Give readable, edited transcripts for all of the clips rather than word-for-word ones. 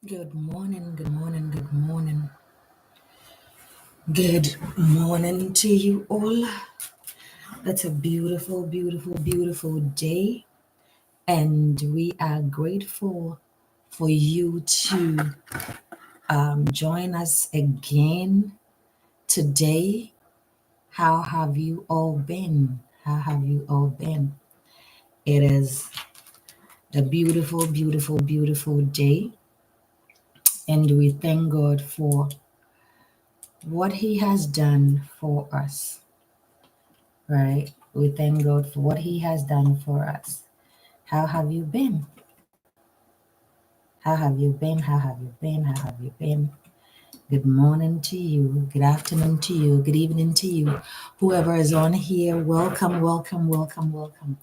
Good morning, good morning, good morning. Good morning to you all. It's a beautiful, beautiful, beautiful day, and we are grateful for you to join us again today. How have you all been? How have you all been? It is a beautiful, beautiful, beautiful day, and we thank God for what He has done for us. Right? We thank God for what He has done for us. How have you been? How have you been? How have you been? How have you been? Good morning to you. Good afternoon to you. Good evening to you. Whoever is on here, welcome, welcome, welcome, welcome.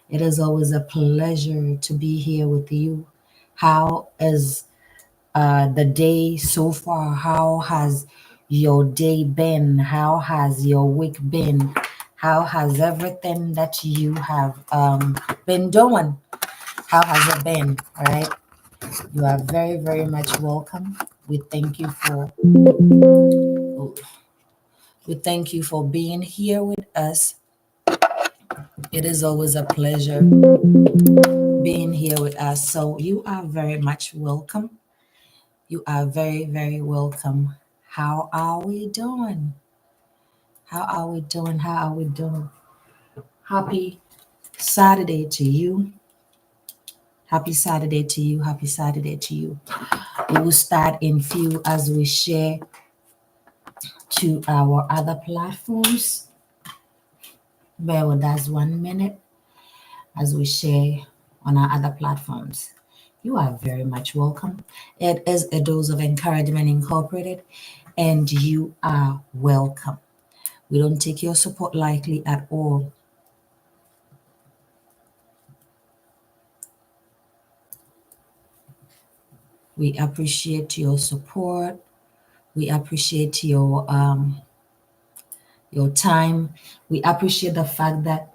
It is always a pleasure to be here with you. How is the day so far? How has your day been? How has your week been? How has everything that you have been doing? How has it been? All right. You are very, very much welcome. We thank you for we thank you for being here with us. It is always a pleasure being here with us. So you are very much welcome. You are very, very welcome. How are we doing? How are we doing? How are we doing? Happy Saturday to you. Happy Saturday to you. Happy Saturday to you. We will start in few as we share to our other platforms. Bear with us 1 minute as we share on our other platforms. You are very much welcome. It is a dose of encouragement incorporated, and you are welcome. We don't take your support lightly at all. We appreciate your support. We appreciate your time. We appreciate the fact that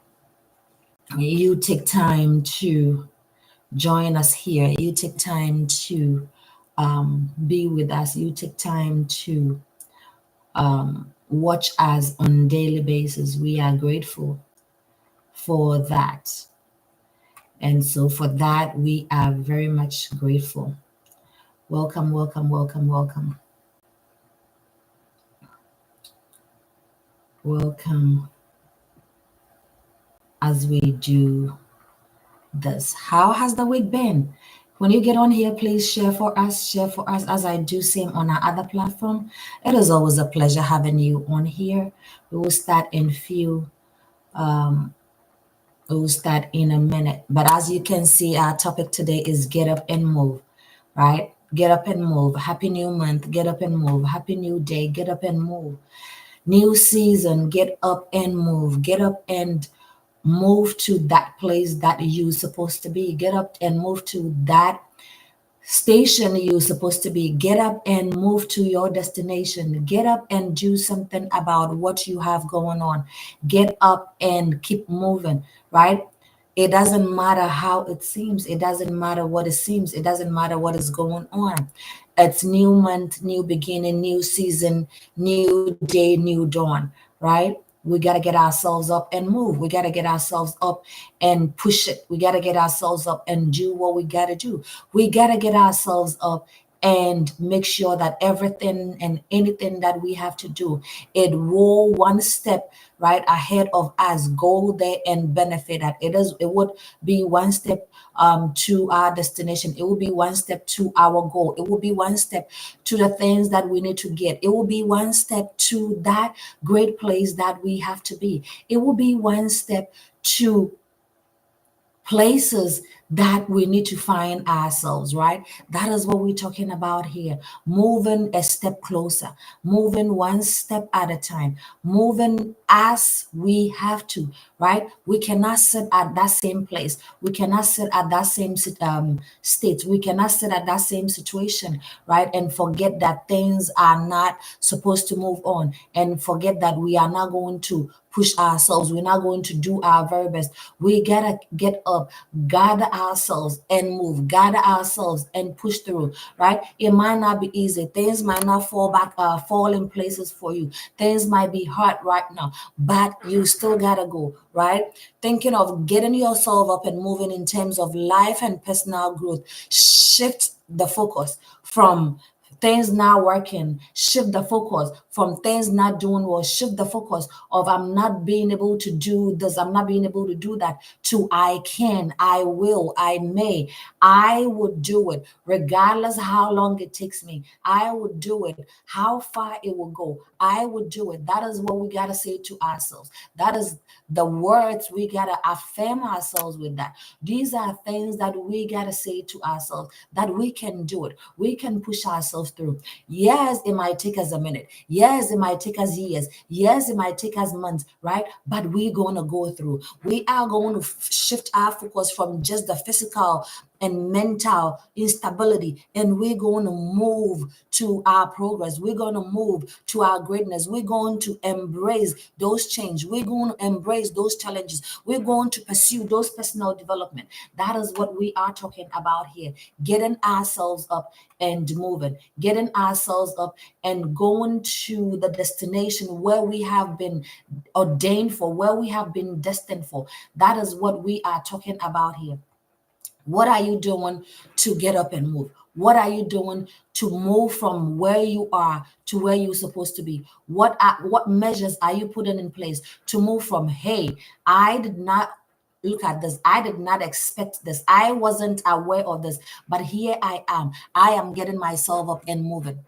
you take time to join us here. You take time to be with us. You take time to watch us on daily basis. We are grateful for that. And so for that, we are very much grateful. Welcome, welcome, welcome, welcome. Welcome as we do this. How has the week been? When you get on here, please share for us as I do same on our other platform. It is always a pleasure having you on here. We will start in few, we will start in a minute. But as you can see, our topic today is get up and move, right? Get up and move. Happy new month. Get up and move. Happy new day. Get up and move. New season. Get up and move. Get up and move to that place that you're supposed to be. Get up and move to that station you're supposed to be. Get up and move to your destination. Get up and do something about what you have going on. Get up and keep moving, right? It doesn't matter how it seems. It doesn't matter what it seems. It doesn't matter what is going on. It's new month, new beginning, new season, new day, new dawn, right? We got to get ourselves up and move. We got to get ourselves up and push it. We got to get ourselves up and do what we got to do. We got to get ourselves up and make sure that everything and anything that we have to do, it roll one step right ahead of us, go there and benefit that. It would be one step to our destination. It will be one step to our goal. It will be one step to the things that we need to get. It will be one step to that great place that we have to be. It will be one step to places that we need to find ourselves, right? That is what we're talking about here. Moving a step closer, moving one step at a time, moving as we have to, right? We cannot sit at that same place. We cannot sit at that same state. We cannot sit at that same situation, right? And forget that things are not supposed to move on and forget that we are not going to push ourselves. We're not going to do our very best. We gotta get up, gather ourselves and move, gather ourselves and push through, right? It might not be easy. Things might not fall in places for you. Things might be hard right now, but you still gotta go, right? Thinking of getting yourself up and moving in terms of life and personal growth. Shift the focus from things not working, shift the focus from things not doing well, shift the focus of I'm not being able to do this, I'm not being able to do that, to I can, I will, I may, I would do it regardless how long it takes me. I would do it, how far it will go. I would do it. That is what we got to say to ourselves. That is the words we got to affirm ourselves with that. These are things that we got to say to ourselves that we can do it. We can push ourselves through. Yes, it might take us a minute. Yes, it might take us years. Yes, it might take us months, right? But we're going to go through. We are going to shift our focus from just the physical and mental instability, and we're going to move to our progress. We're going to move to our greatness. We're going to embrace those change. We're going to embrace those challenges. We're going to pursue those personal development. That is what we are talking about here. Getting ourselves up and moving, getting ourselves up and going to the destination where we have been ordained for, where we have been destined for. That is what we are talking about here. What are you doing to get up and move? What are you doing to move from where you are to where you're supposed to be? What measures are you putting in place to move from, hey, I did not look at this, I did not expect this, I wasn't aware of this, but here I am. I am getting myself up and moving.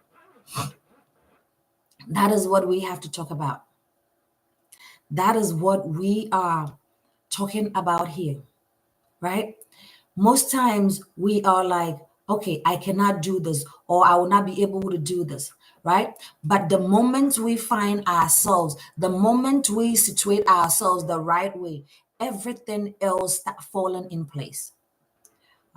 That is what we have to talk about. That is what we are talking about here, right? Most times we are like, okay, I cannot do this, or I will not be able to do this, right? But the moment we find ourselves, the moment we situate ourselves the right way, everything else start falling in place.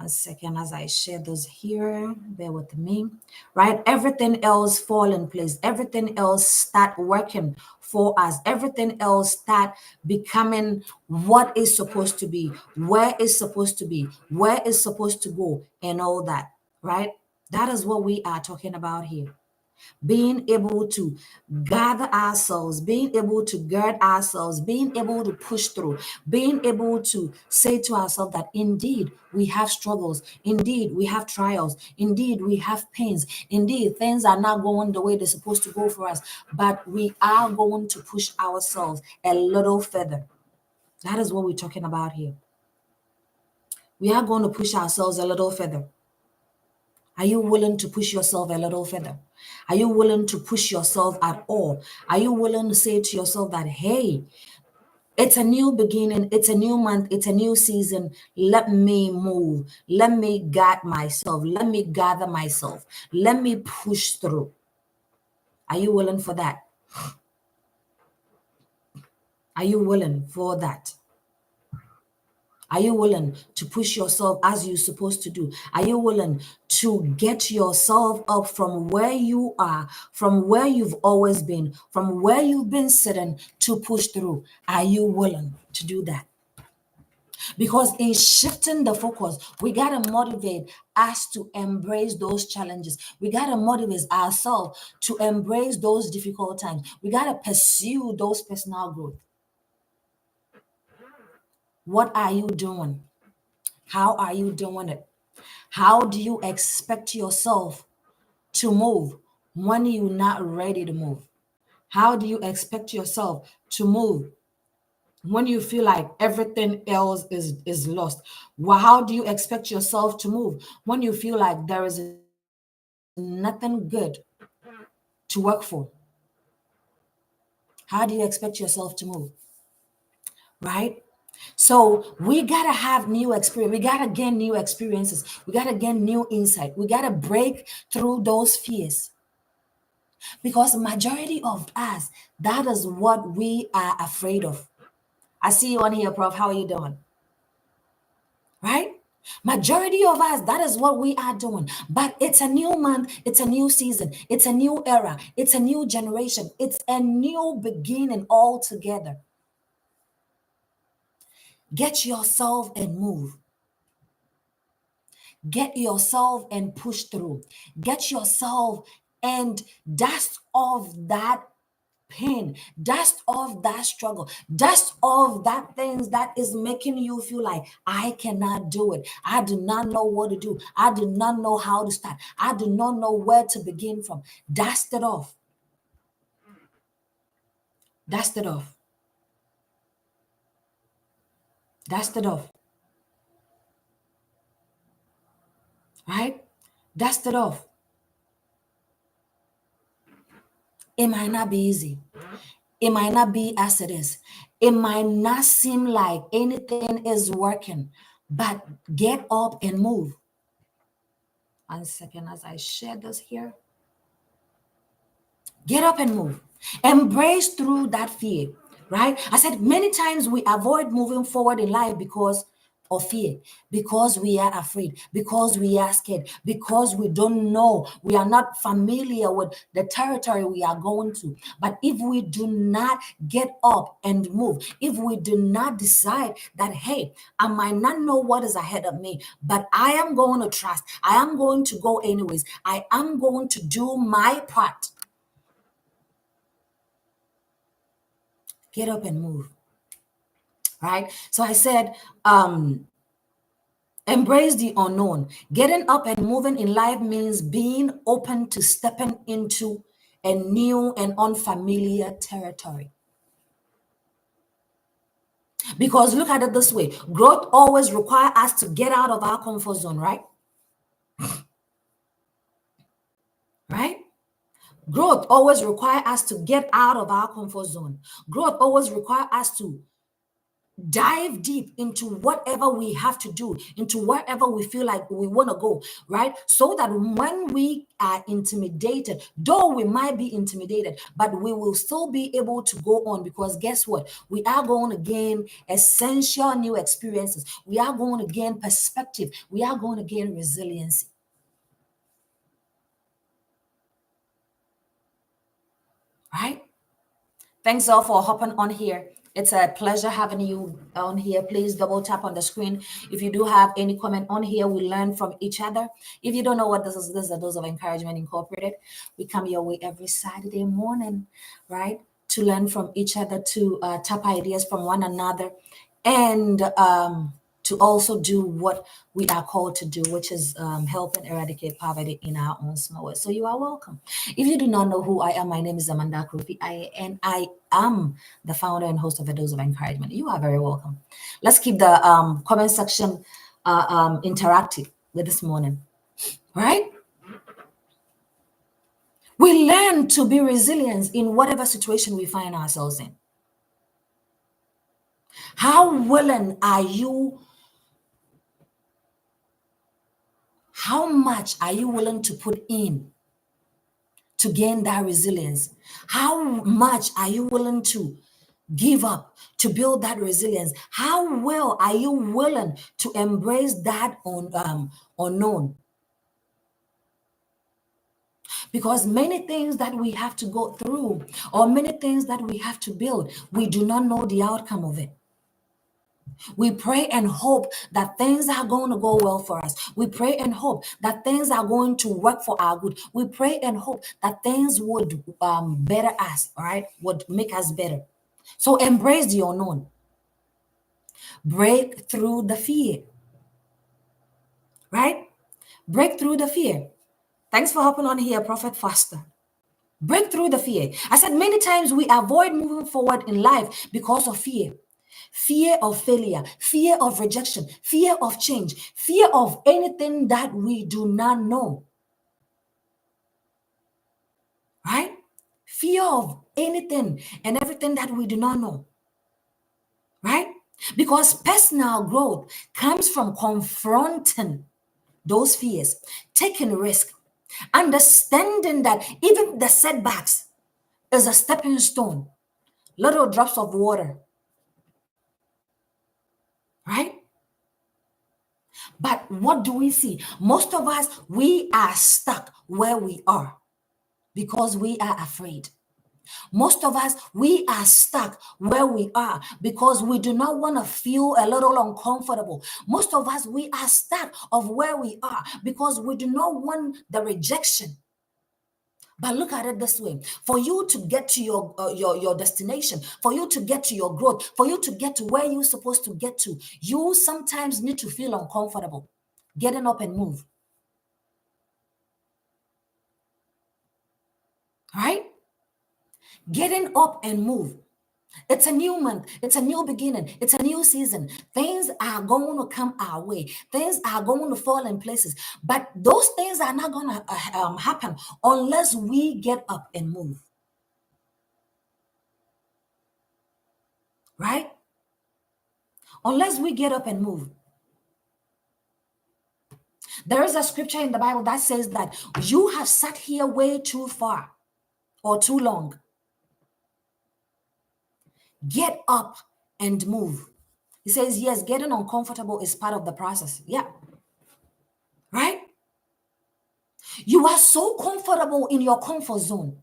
A second as I share this here, bear with me, right? Everything else fall in place. Everything else start working for us. Everything else start becoming what is supposed to be, where is supposed to be, where is supposed to go, and all that, right? That is what we are talking about here. Being able to gather ourselves, being able to gird ourselves, being able to push through, being able to say to ourselves that indeed we have struggles, indeed we have trials, indeed we have pains, indeed things are not going the way they're supposed to go for us, but we are going to push ourselves a little further. That is what we're talking about here. We are going to push ourselves a little further. Are you willing to push yourself a little further? Are you willing to push yourself at all? Are you willing to say to yourself that, hey, it's a new beginning, it's a new month, it's a new season. Let me move. Let me guard myself. Let me gather myself. Let me push through. Are you willing for that? Are you willing for that? Are you willing to push yourself as you're supposed to do? Are you willing to get yourself up from where you are, from where you've always been, from where you've been sitting to push through? Are you willing to do that? Because in shifting the focus, we got to motivate us to embrace those challenges. We got to motivate ourselves to embrace those difficult times. We got to pursue those personal growth. What are you doing? How are you doing it? How do you expect yourself to move when you're not ready to move? How do you expect yourself to move when you feel like everything else is lost? Well, how do you expect yourself to move when you feel like there is nothing good to work for? How do you expect yourself to move? Right? So we gotta have new experience. We gotta gain new experiences. We gotta gain new insight. We gotta break through those fears. Because majority of us, that is what we are afraid of. I see you on here, Prof. How are you doing? Right? Majority of us, that is what we are doing. But it's a new month, it's a new season, it's a new era, it's a new generation, it's a new beginning altogether. Get yourself and move. Get yourself and push through. Get yourself and dust off that pain, dust off that struggle, dust off that things that is making you feel like I cannot do it. I do not know what to do. I do not know how to start. I do not know where to begin from. Dust it off. Dust it off. Dust it off. Right? Dust it off. It might not be easy. It might not be as it is. It might not seem like anything is working, but get up and move. 1 second as I share this here. Get up and move. Embrace through that fear, right? I said many times we avoid moving forward in life because of fear, because we are afraid, because we are scared, because we don't know, we are not familiar with the territory we are going to. But if we do not get up and move, if we do not decide that, hey, I might not know what is ahead of me, but I am going to trust, I am going to go anyways, I am going to do my part. Get up and move. Right? So I said, embrace the unknown. Getting up and moving in life means being open to stepping into a new and unfamiliar territory. Because look at it this way, growth always requires us to get out of our comfort zone, right? Right? Growth always requires us to get out of our comfort zone. Growth always requires us to dive deep into whatever we have to do, into wherever we feel like we want to go, right? So that when we are intimidated, though we might be intimidated, but we will still be able to go on, because guess what? We are going to gain essential new experiences. We are going to gain perspective. We are going to gain resiliency. Right? Thanks all for hopping on here. It's a pleasure having you on here. Please double tap on the screen. If you do have any comment on here, we learn from each other. If you don't know what this is a Dose of Encouragement Incorporated. We come your way every Saturday morning, right? To learn from each other, to tap ideas from one another, and to also do what we are called to do, which is help and eradicate poverty in our own small way. So you are welcome. If you do not know who I am, my name is Amanda Krupi, and I am the founder and host of A Dose of Encouragement. You are very welcome. Let's keep the comment section interactive with this morning, right? We learn to be resilient in whatever situation we find ourselves in. How willing are you? How much are you willing to put in to gain that resilience? How much are you willing to give up to build that resilience? How well are you willing to embrace that unknown? Because many things that we have to go through, or many things that we have to build, we do not know the outcome of it. We pray and hope that things are going to go well for us. We pray and hope that things are going to work for our good. We pray and hope that things would better us, all right, would make us better. So embrace the unknown. Break through the fear, right? Break through the fear. Thanks for hopping on here, Prophet Faster. Break through the fear. I said many times we avoid moving forward in life because of fear. Fear of failure, fear of rejection, fear of change, fear of anything that we do not know. Right? Fear of anything and everything that we do not know. Right? Because personal growth comes from confronting those fears, taking risk, understanding that even the setbacks is a stepping stone, little drops of water. Right? But what do we see? Most of us, we are stuck where we are because we are afraid. Most of us, we are stuck where we are because we do not want to feel a little uncomfortable. Most of us, we are stuck of where we are because we do not want the rejection. But look at it this way: for you to get to your destination, for you to get to your growth, for you to get to where you're supposed to get to, you sometimes need to feel uncomfortable getting up and move. Right? Getting up and move. It's a new month. It's a new beginning. It's a new season. Things are going to come our way. Things are going to fall in places. But those things are not going to happen unless we get up and move. Right? Unless we get up and move. There is a scripture in the Bible that says that you have sat here way too far or too long. Get up and move. He says, yes, getting uncomfortable is part of the process. Yeah. Right? You are so comfortable in your comfort zone.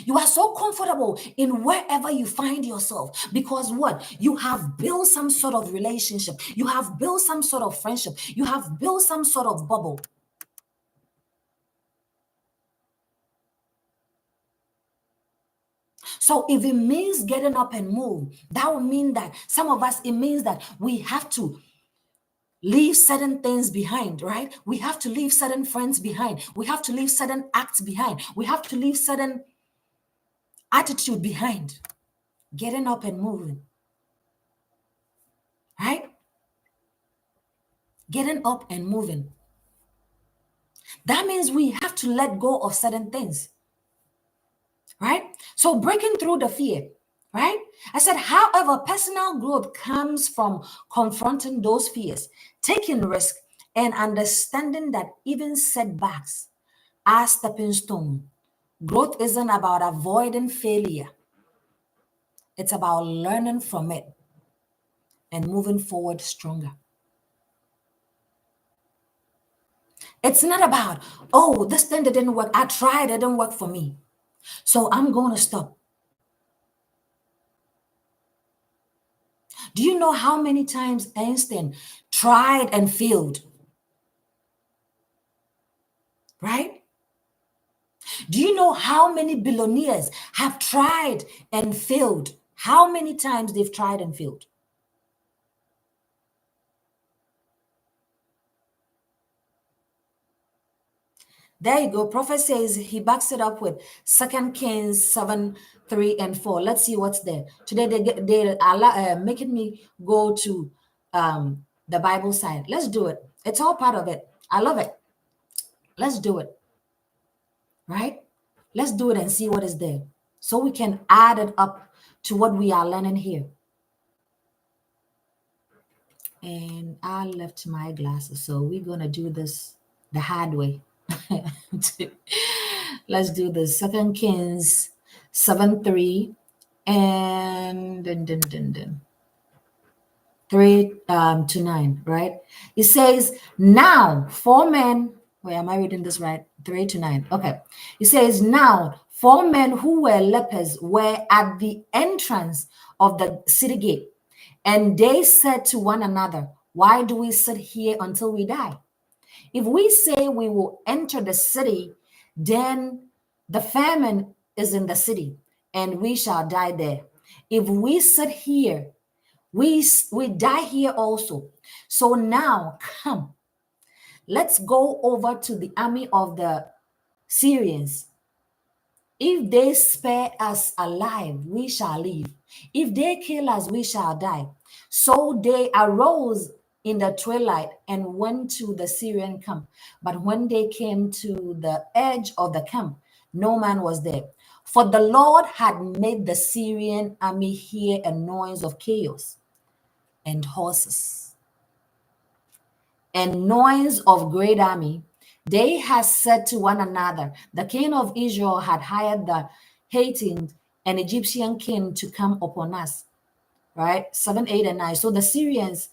You are so comfortable in wherever you find yourself because what? You have built some sort of relationship. You have built some sort of friendship. You have built some sort of bubble. So if it means getting up and move, that would mean that some of us, it means that we have to leave certain things behind, right? We have to leave certain friends behind. We have to leave certain acts behind. We have to leave certain attitude behind. Getting up and moving, right? Getting up and moving. That means we have to let go of certain things, right? So breaking through the fear, right? I said, however, personal growth comes from confronting those fears, taking risk, and understanding that even setbacks are stepping stone. Growth isn't about avoiding failure. It's about learning from it and moving forward stronger. It's not about, oh, this thing that didn't work. I tried, it didn't work for me. So I'm going to stop. Do you know how many times Einstein tried and failed? Right? Do you know how many billionaires have tried and failed? How many times they've tried and failed? There you go. Prophet says he backs it up with 2 Kings 7, 3 and 4. Let's see what's there. Today they are making me go to the Bible side. Let's do it. It's all part of it. I love it. Let's do it. Right? Let's do it and see what is there. So we can add it up to what we are learning here. And I left my glasses. So we're going to do this the hard way. Let's do this. 2 Kings 7, 3 and 3 to 9, right? It says, now 4 men, wait, am I reading this right? 3 to 9. Okay. It says, now 4 men who were lepers were at the entrance of the city gate. And they said to one another, why do we sit here until we die? If we say we will enter the city, then the famine is in the city, and we shall die there. If we sit here, we die here also. So now come, let's go over to the army of the Syrians. If they spare us alive, we shall live. If they kill us, we shall die. So they arose in the twilight and went to the Syrian camp. But when they came to the edge of the camp, no man was there. For the Lord had made the Syrian army hear a noise of chaos and horses and noise of great army. They had said to one another, the king of Israel had hired the Hittite and Egyptian king to come upon us. Right? 7, 8, and 9. So the Syrians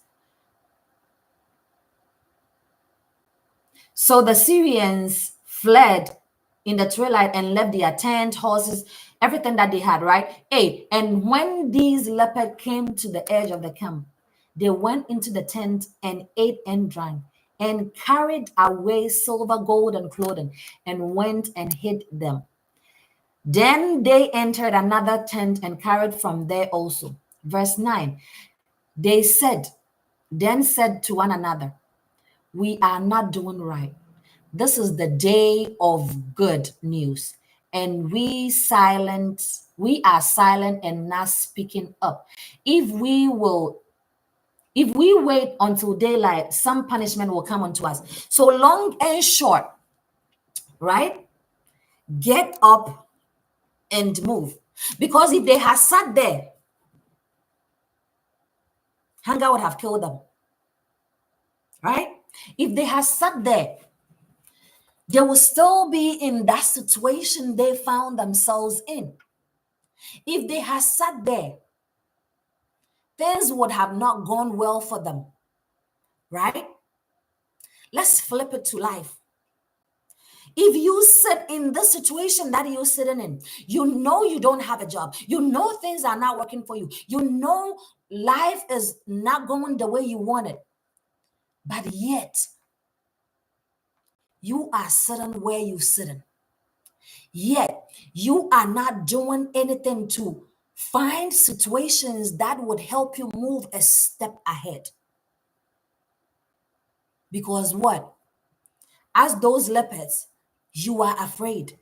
fled in the twilight and left their tent, horses, everything that they had, right? Hey, and when these leopards came to the edge of the camp, they went into the tent and ate and drank and carried away silver, gold, and clothing and went and hid them. Then they entered another tent and carried from there also. Verse 9, they said to one another, we are not doing right. This is the day of good news, and we are silent and not speaking up. If we wait until daylight, some punishment will come unto us. So long and short, right? Get up and move. Because if they had sat there, hunger would have killed them, right? If they had sat there, they will still be in that situation they found themselves in. If they had sat there, things would have not gone well for them, right? Let's flip it to life. If you sit in the situation that you're sitting in, you know you don't have a job, you know things are not working for you, you know life is not going the way you want it, but yet you are sitting where you're sitting. Yet you are not doing anything to find situations that would help you move a step ahead. Because what? As those leopards, you are afraid.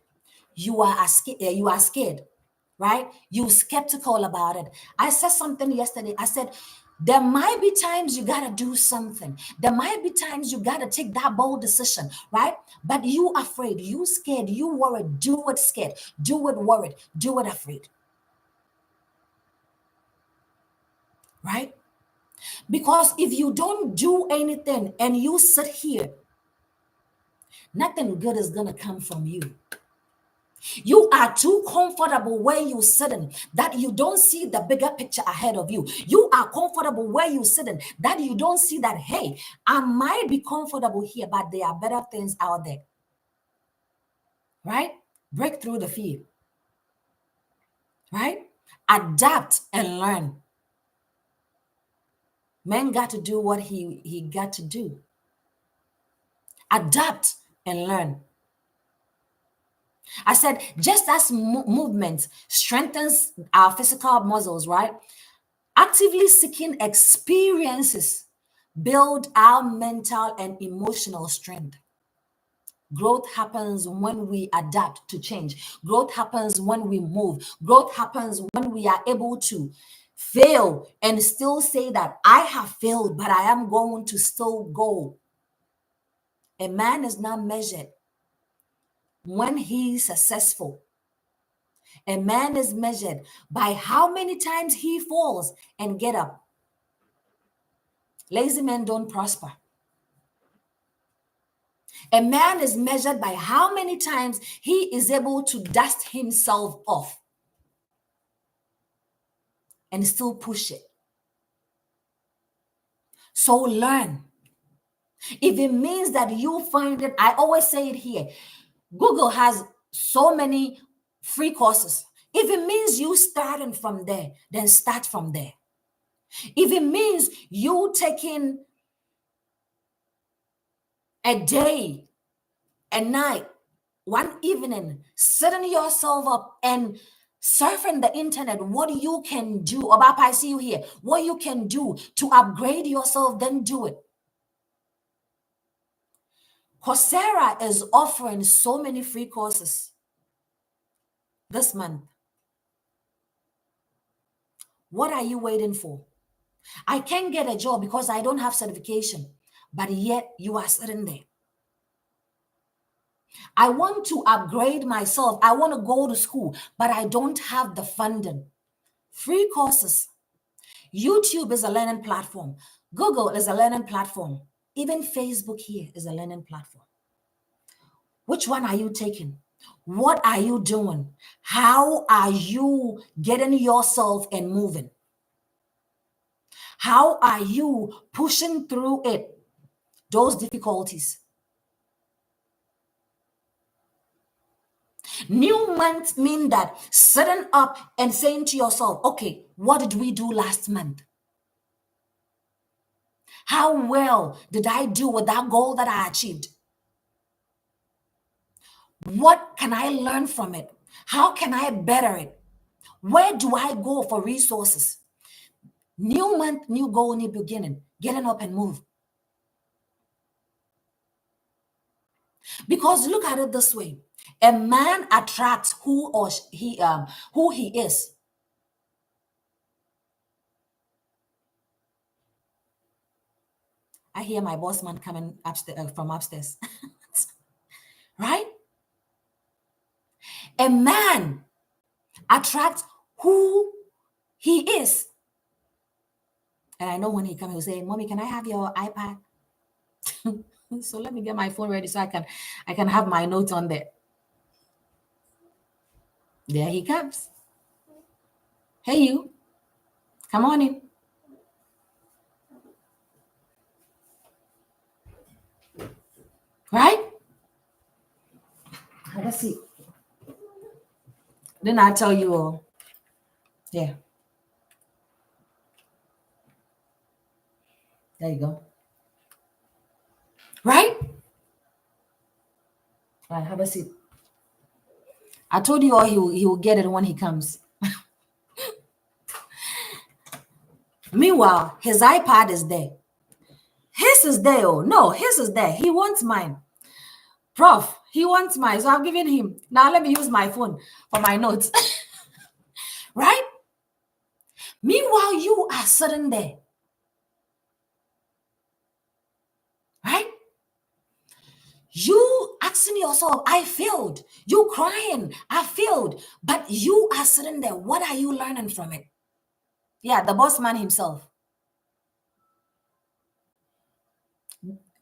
You are scared, right? You skeptical about it. I said something yesterday. I said there might be times you gotta do something. There might be times you gotta take that bold decision, right? But you afraid, you scared, you worried. Do it scared, do it worried, do it afraid, right? Because if you don't do anything and you sit here, nothing good is gonna come from you. You are too comfortable where you're sitting that you don't see the bigger picture ahead of you. You are comfortable where you're sitting that you don't see that, hey, I might be comfortable here, but there are better things out there. Right? Break through the fear. Right? Adapt and learn. Man got to do what he got to do. Adapt and learn. I said, just as movement strengthens our physical muscles, right? Actively seeking experiences build our mental and emotional strength. Growth happens when we adapt to change. Growth happens when we move. Growth happens when we are able to fail and still say that I have failed, but I am going to still go. A man is not measured when he's successful. A man is measured by how many times he falls and get up. Lazy men don't prosper. A man is measured by how many times he is able to dust himself off and still push it. So learn. If it means that you find it, I always say it here, Google has so many free courses. If it means you starting from there, then start from there. If it means you taking a day, a night, one evening, setting yourself up and surfing the internet, what you can do, about I see you here, what you can do to upgrade yourself, then do it. Coursera is offering so many free courses this month. What are you waiting for? I can't get a job because I don't have certification, but yet you are sitting there. I want to upgrade myself. I want to go to school, but I don't have the funding. Free courses. YouTube is a learning platform. Google is a learning platform. Even Facebook here is a learning platform. Which one are you taking? What are you doing? How are you getting yourself and moving? How are you pushing through it? Those difficulties. New month mean that sitting up and saying to yourself, okay, what did we do last month? How well did I do with that goal that I achieved? What can I learn from it? How can I better it? Where do I go for resources? New month, new goal, new beginning. Getting up and move. Because look at it this way: a man attracts who he is. I hear my boss man coming upstairs from upstairs, right? A man attracts who he is. And I know when he comes, he'll say, "Mommy, can I have your iPad?" So let me get my phone ready so I can have my notes on there. There he comes. Hey, you, come on in. Right? Have a seat. Then I tell you all. Yeah. There you go. Right? All right, have a seat. I told you all he will get it when he comes. Meanwhile, his iPad is there. His is there. Oh, no, his is there. He wants mine. Prof, he wants mine. So I've given him. Now let me use my phone for my notes. Right? Meanwhile, you are sitting there. Right? You asking yourself, I failed. You crying, I failed. But you are sitting there. What are you learning from it? Yeah, the boss man himself.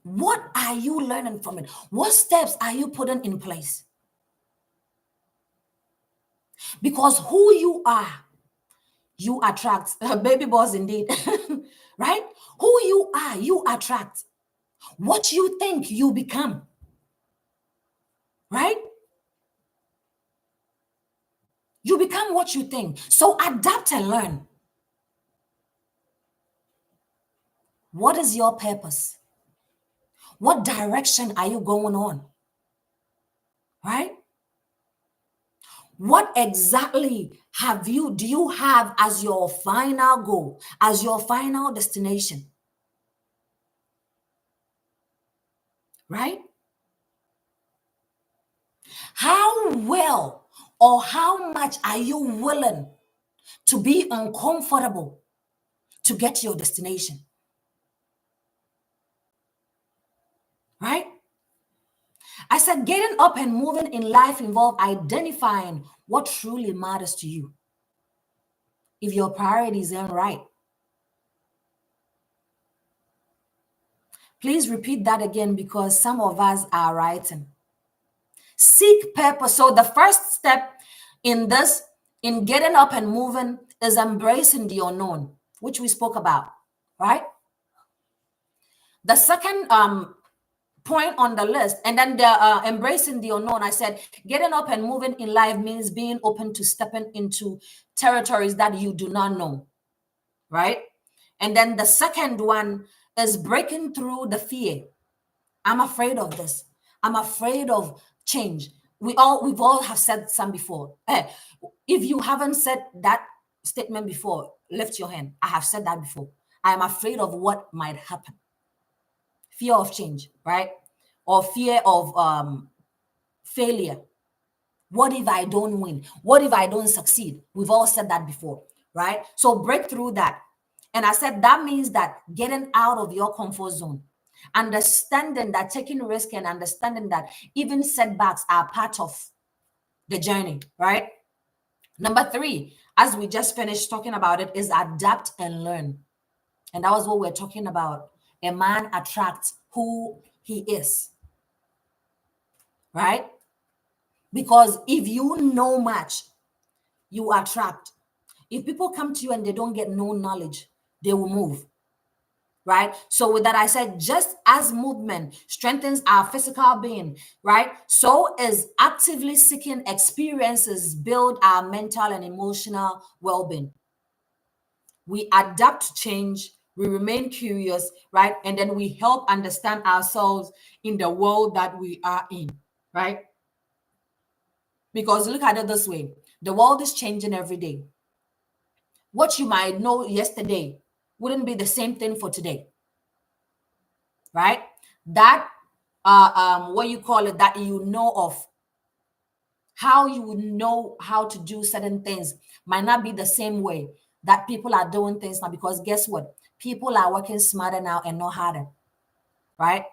What are you learning from it? What steps are you putting in place? Because who you attract. Baby boss indeed. Right? Who you attract. What you think, you become. Right? You become what you think. So adapt and learn. What is your purpose? What direction are you going on? Right? What exactly do you have as your final goal, as your final destination? Right? How well or how much are you willing to be uncomfortable to get to your destination? Right? I said getting up and moving in life involves identifying what truly matters to you. If your priorities aren't right, please repeat that again because some of us are writing. Seek purpose. So the first step in getting up and moving, is embracing the unknown, which we spoke about, right? The second point on the list, and then the embracing the unknown, I said getting up and moving in life means being open to stepping into territories that you do not know, right? And then the second one is breaking through the fear. I'm afraid of this. I'm afraid of change. We've all have said some before. If you haven't said that statement before, lift your hand. I have said that before. I am afraid of what might happen. Fear of change, right? Or fear of failure. What if I don't win? What if I don't succeed? We've all said that before, right? So break through that. And I said that means that getting out of your comfort zone, understanding that taking risk and understanding that even setbacks are part of the journey, right? Number 3, as we just finished talking about it, is adapt and learn. And that was what we're talking about. A man attracts who he is, right? Because if you know much, you attract. If people come to you and they don't get no knowledge, they will move. right? So with that, I said, just as movement strengthens our physical being, right? So is actively seeking experiences build our mental and emotional well-being. We adapt to change, we remain curious, right? And then we help understand ourselves in the world that we are in, right? Because look at it this way, the world is changing every day. What you might know yesterday wouldn't be the same thing for today, right? That what you call it, that you know of, how you would know how to do certain things might not be the same way that people are doing things now, because guess what, people are working smarter now and not harder, right?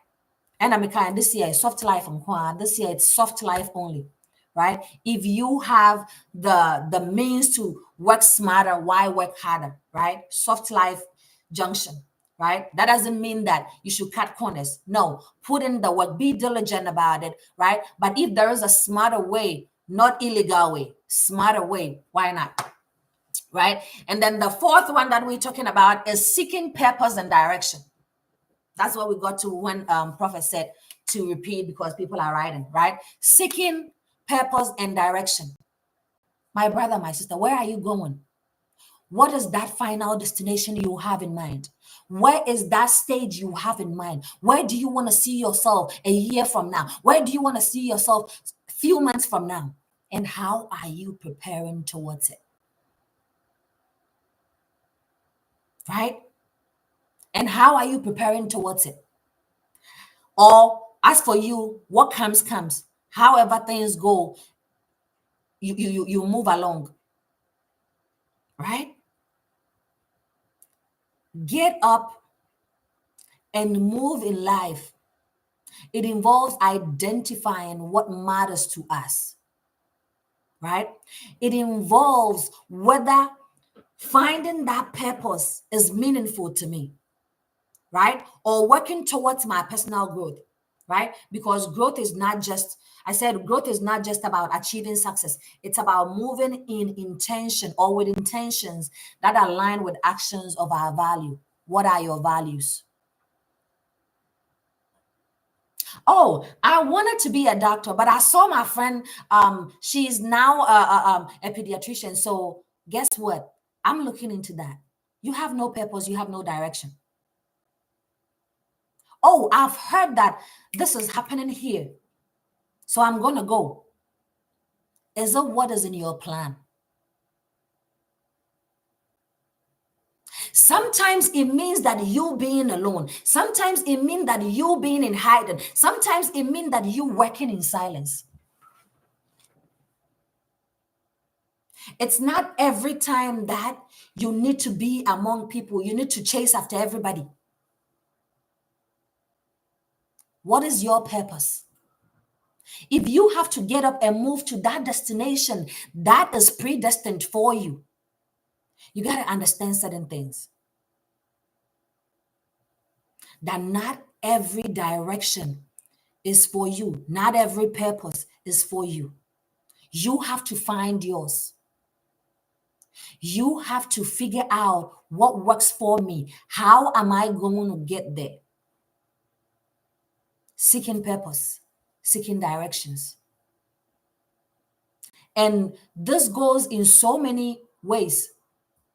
And I'm kind, this year is soft life on Kwan. This year it's soft life only, right? If you have the means to work smarter, why work harder, right? Soft life junction, right? That doesn't mean that you should cut corners. No, put in the work, be diligent about it, right? But if there is a smarter way, not illegal way, smarter way, why not? Right? And then the fourth one that we're talking about is seeking purpose and direction. That's what we got to when Prophet said to repeat because people are writing, right? Seeking purpose and direction. My brother, my sister, where are you going? What is that final destination you have in mind? Where is that stage you have in mind? Where do you want to see yourself a year from now? Where do you want to see yourself a few months from now? And how are you preparing towards it? Right? And how are you preparing towards it? Or as for you, what comes, comes. However things go, you move along, right? Get up and move in life. It involves identifying what matters to us, right? It involves whether finding that purpose is meaningful to me, right? Or working towards my personal growth, right? Because growth is not just, I said, growth is not just about achieving success. It's about moving in intention or with intentions that align with actions of our value. What are your values? Oh, I wanted to be a doctor, but I saw my friend. She's now a pediatrician. So guess what? I'm looking into that. You have no purpose. You have no direction. Oh, I've heard that this is happening here. So I'm going to go. Is it what is in your plan? Sometimes it means that you being alone. Sometimes it means that you being in hiding. Sometimes it means that you working in silence. It's not every time that you need to be among people. You need to chase after everybody. What is your purpose? If you have to get up and move to that destination that is predestined for you, you got to understand certain things. That not every direction is for you, not every purpose is for you. You have to find yours. You have to figure out what works for me. How am I going to get there? Seeking purpose, seeking directions. And this goes in so many ways,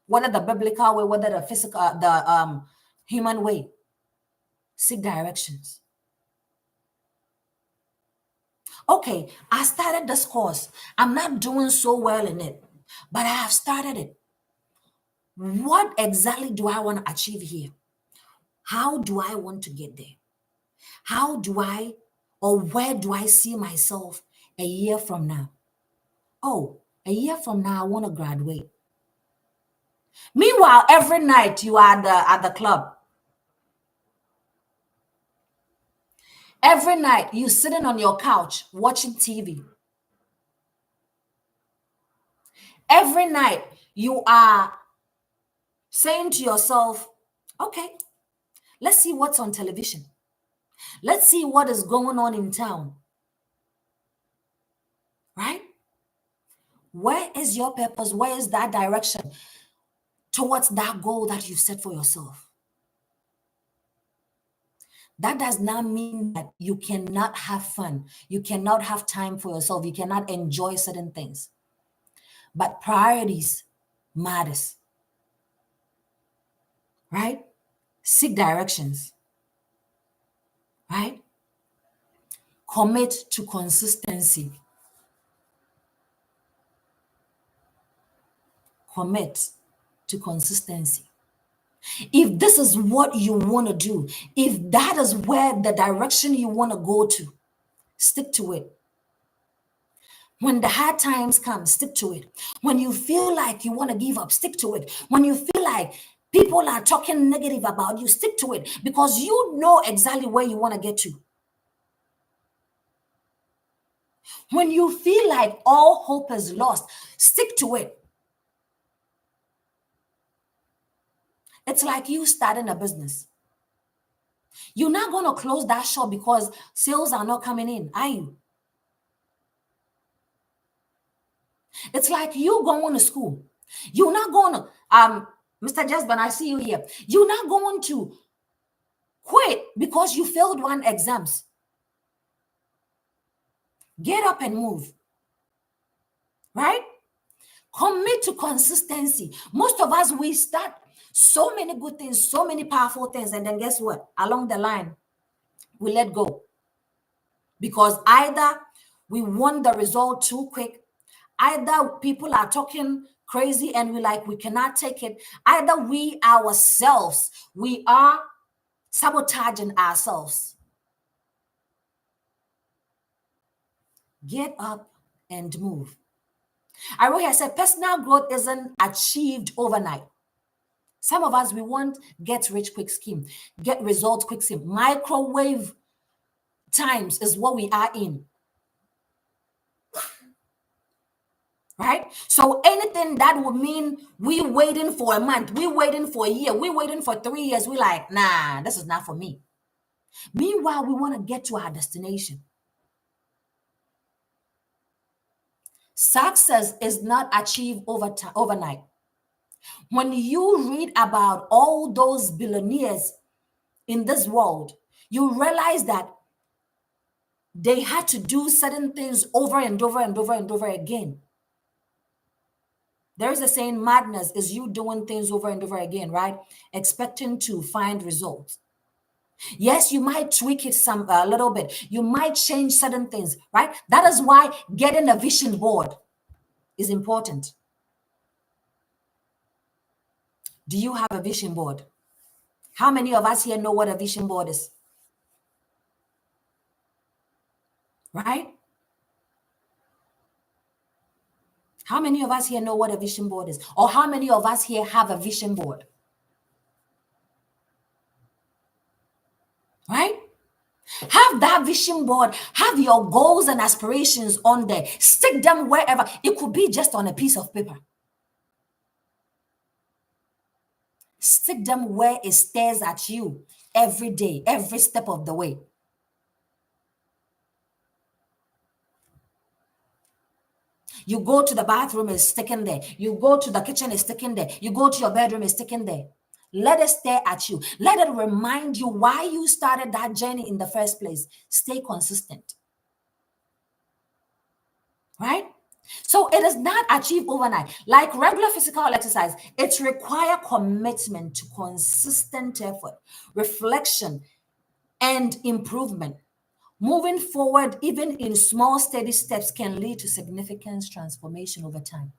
whether the biblical way, whether the physical, the human way. Seek directions. Okay, I started this course. I'm not doing so well in it, but I have started it. What exactly do I want to achieve here? How do I want to get there? How do I, or where do I see myself a year from now? Oh, a year from now, I want to graduate. Meanwhile, every night you are at the club. Every night you sitting on your couch watching TV. Every night you are saying to yourself, okay, let's see what's on television. Let's see what is going on in town. Right? Where is your purpose? Where is that direction towards that goal that you set for yourself? That does not mean that you cannot have fun. You cannot have time for yourself. You cannot enjoy certain things. But priorities matters, right? Seek directions, right? Commit to consistency. Commit to consistency. If this is what you want to do, if that is where the direction you want to go to, stick to it. When the hard times come, stick to it. When you feel like you want to give up, stick to it. When you feel like people are talking negative about you, stick to it because you know exactly where you want to get to. When you feel like all hope is lost, stick to it. It's like you starting a business. You're not going to close that shop because sales are not coming in, are you? It's like you going to school. You're not going to, Mr. Jasban, I see you here. You're not going to quit because you failed one exams. Get up and move, right? Commit to consistency. Most of us, we start so many good things, so many powerful things, and then guess what? Along the line, we let go because either we want the result too quick, either people are talking crazy and we cannot take it, either we ourselves, we are sabotaging ourselves. Get up and move. I wrote here, I said, personal growth isn't achieved overnight. Some of us, we want get rich quick scheme, get results quick scheme. Microwave times is what we are in. Right? So anything that would mean we waiting for a month, we waiting for a year, we waiting for 3 years, we like, nah, this is not for me. Meanwhile, we want to get to our destination. Success is not achieved overnight. When you read about all those billionaires in this world, you realize that they had to do certain things over and over and over and over again. There's a saying, madness is you doing things over and over again, right? Expecting to find results. Yes, you might tweak it a little bit. You might change certain things, right? That is why getting a vision board is important. Do you have a vision board? How many of us here know what a vision board is? Right? How many of us here know what a vision board is? Or how many of us here have a vision board? Right? Have that vision board, have your goals and aspirations on there. Stick them wherever. It could be just on a piece of paper. Stick them where it stares at you every day, every step of the way. You go to the bathroom, it's sticking there. You go to the kitchen, it's sticking there. You go to your bedroom, it's sticking there. Let it stare at you. Let it remind you why you started that journey in the first place. Stay consistent. Right? So it is not achieved overnight. Like regular physical exercise, it requires commitment to consistent effort, reflection, and improvement. Moving forward, even in small, steady steps, can lead to significant transformation over time.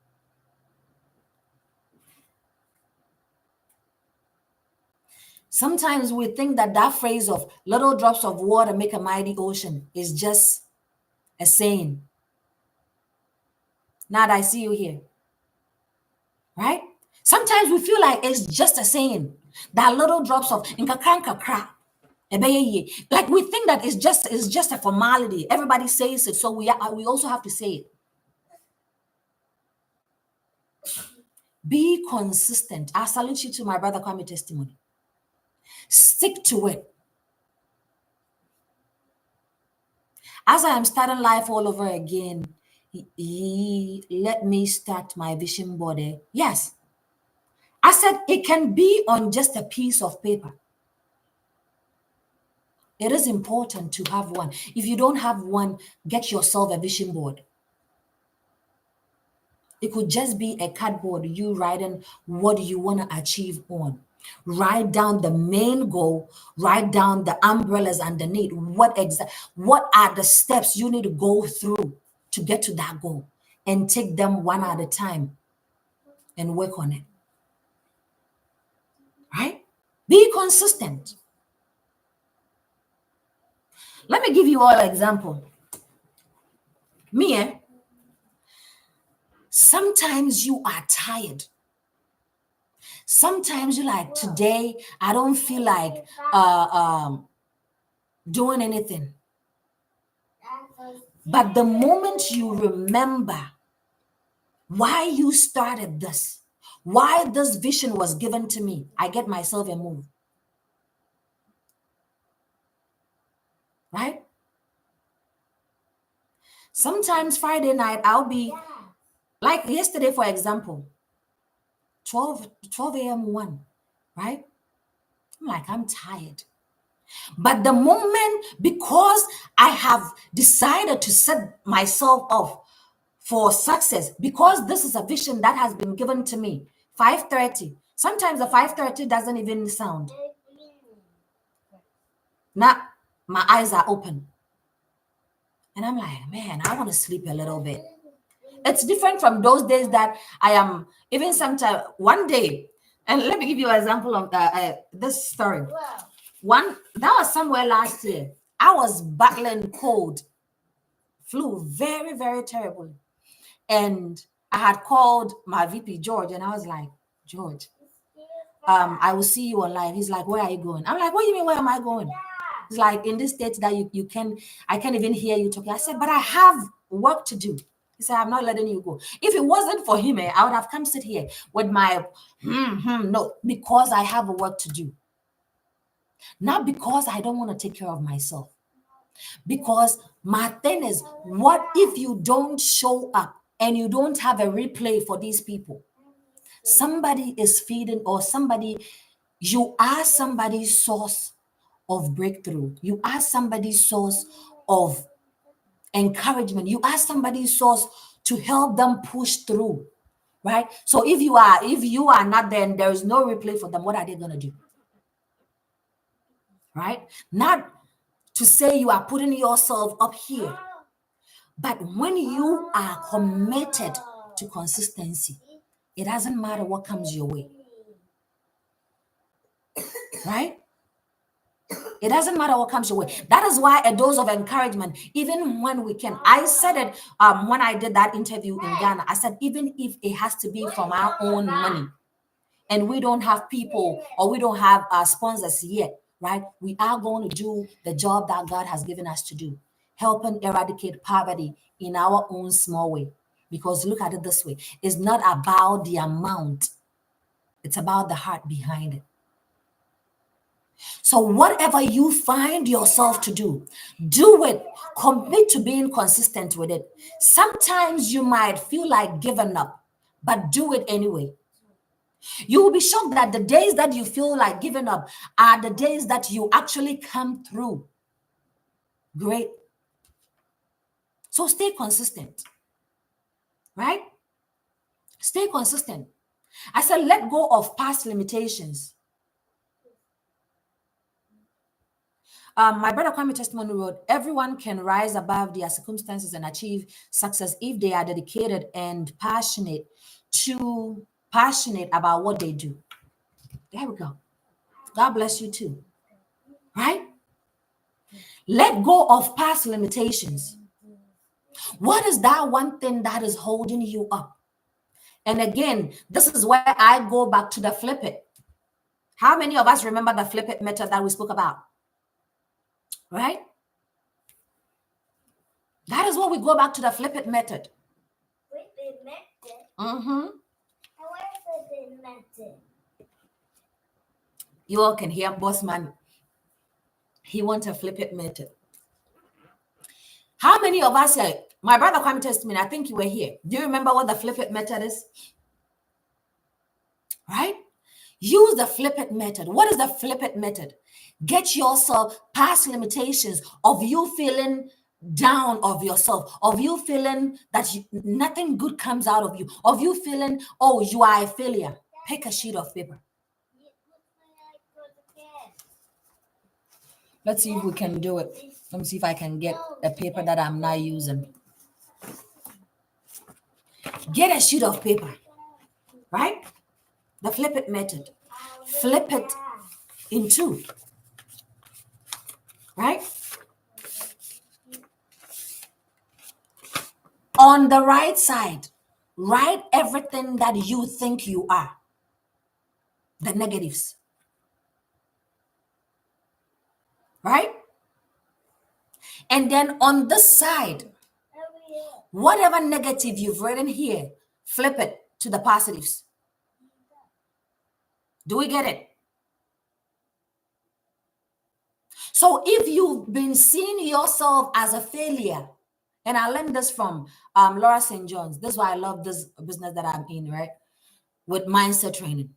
Sometimes we think that that phrase of little drops of water make a mighty ocean is just a saying. Now that I see you here, right? Sometimes we feel like it's just a saying. That little drops of nkakra. Like we think that it's just a formality. Everybody says it, so we also have to say it. Be consistent. I salute you to my brother Kwame testimony. Stick to it. As I am starting life all over again, let me start my vision board. Yes. I said it can be on just a piece of paper. It is important to have one. If you don't have one, get yourself a vision board. It could just be a cardboard, you writing what you want to achieve on. Write down the main goal, write down the umbrellas underneath. What are the steps you need to go through to get to that goal, and take them one at a time and work on it. Right? Be consistent. Let me give you all an example. Me, sometimes you are tired. Sometimes you're like, today, I don't feel like doing anything. But the moment you remember why you started this, why this vision was given to me, I get myself a move. Right? Sometimes Friday night, I'll be like yesterday, for example, 12 a.m. 1, right? I'm like, I'm tired. But the moment, because I have decided to set myself up for success, because this is a vision that has been given to me, 5:30. Sometimes the 5:30 doesn't even sound. Now my eyes are open. And I'm like, man, I want to sleep a little bit. It's different from those days that I am, even sometimes, one day, and let me give you an example of this story. One, that was somewhere last year. I was battling cold, flu, very, very terrible. And I had called my VP, George, and I was like, George, I will see you online. He's like, where are you going? I'm like, what do you mean, where am I going? It's like, in this state that I can't even hear you talking. I said, but I have work to do. He said, I'm not letting you go. If it wasn't for him, I would have come sit here with my no, because I have a work to do. Not because I don't want to take care of myself. Because my thing is, what if you don't show up and you don't have a replay for these people? Somebody is feeding, or you are somebody's source of breakthrough. You are somebody's source of encouragement. You are somebody's source to help them push through, right? So if you are not there and there is no replay for them, what are they going to do? Right? Not to say you are putting yourself up here, but when you are committed to consistency, it doesn't matter what comes your way. Right? It doesn't matter what comes your way. That is why a dose of encouragement, even when we can. I said it when I did that interview in Ghana. I said, even if it has to be from our own money, and we don't have people, or we don't have sponsors yet, right? We are going to do the job that God has given us to do, helping eradicate poverty in our own small way. Because look at it this way, it's not about the amount, it's about the heart behind it. So whatever you find yourself to do it. Commit to being consistent with it. Sometimes you might feel like giving up, but do it anyway. You will be shocked that the days that you feel like giving up are the days that you actually come through. Great. So stay consistent, right? Stay consistent. I said, let go of past limitations. My brother Kwame Testimony wrote, everyone can rise above their circumstances and achieve success if they are dedicated and passionate about what they do. There we go. God bless you too. Right? Let go of past limitations. What is that one thing that is holding you up? And again, this is where I go back to the flip it. How many of us remember the flip it method that we spoke about? Right? That is what we go back to, the flip it method. Flip it method? Mm-hmm. What is flip it method? You all can hear boss man. He wants a flip it method. How many of us say, my brother Kwame Testimony, I think you were here. Do you remember what the flip it method is? Right? Use the flip it method. What is the flip it method? Get yourself past limitations of you feeling down of yourself, of you feeling that nothing good comes out of you, of you feeling, oh, you are a failure. Pick a sheet of paper. Let's see if we can do it. Let me see if I can get a paper that I'm not using. Get a sheet of paper, right? The flip it method. Flip it in two, right? On the right side, write everything that you think you are, the negatives, right? And then on this side, whatever negative you've written here, flip it to the positives. Do we get it? So if you've been seeing yourself as a failure, and I learned this from Laura St. John's. This is why I love this business that I'm in, right? With mindset training.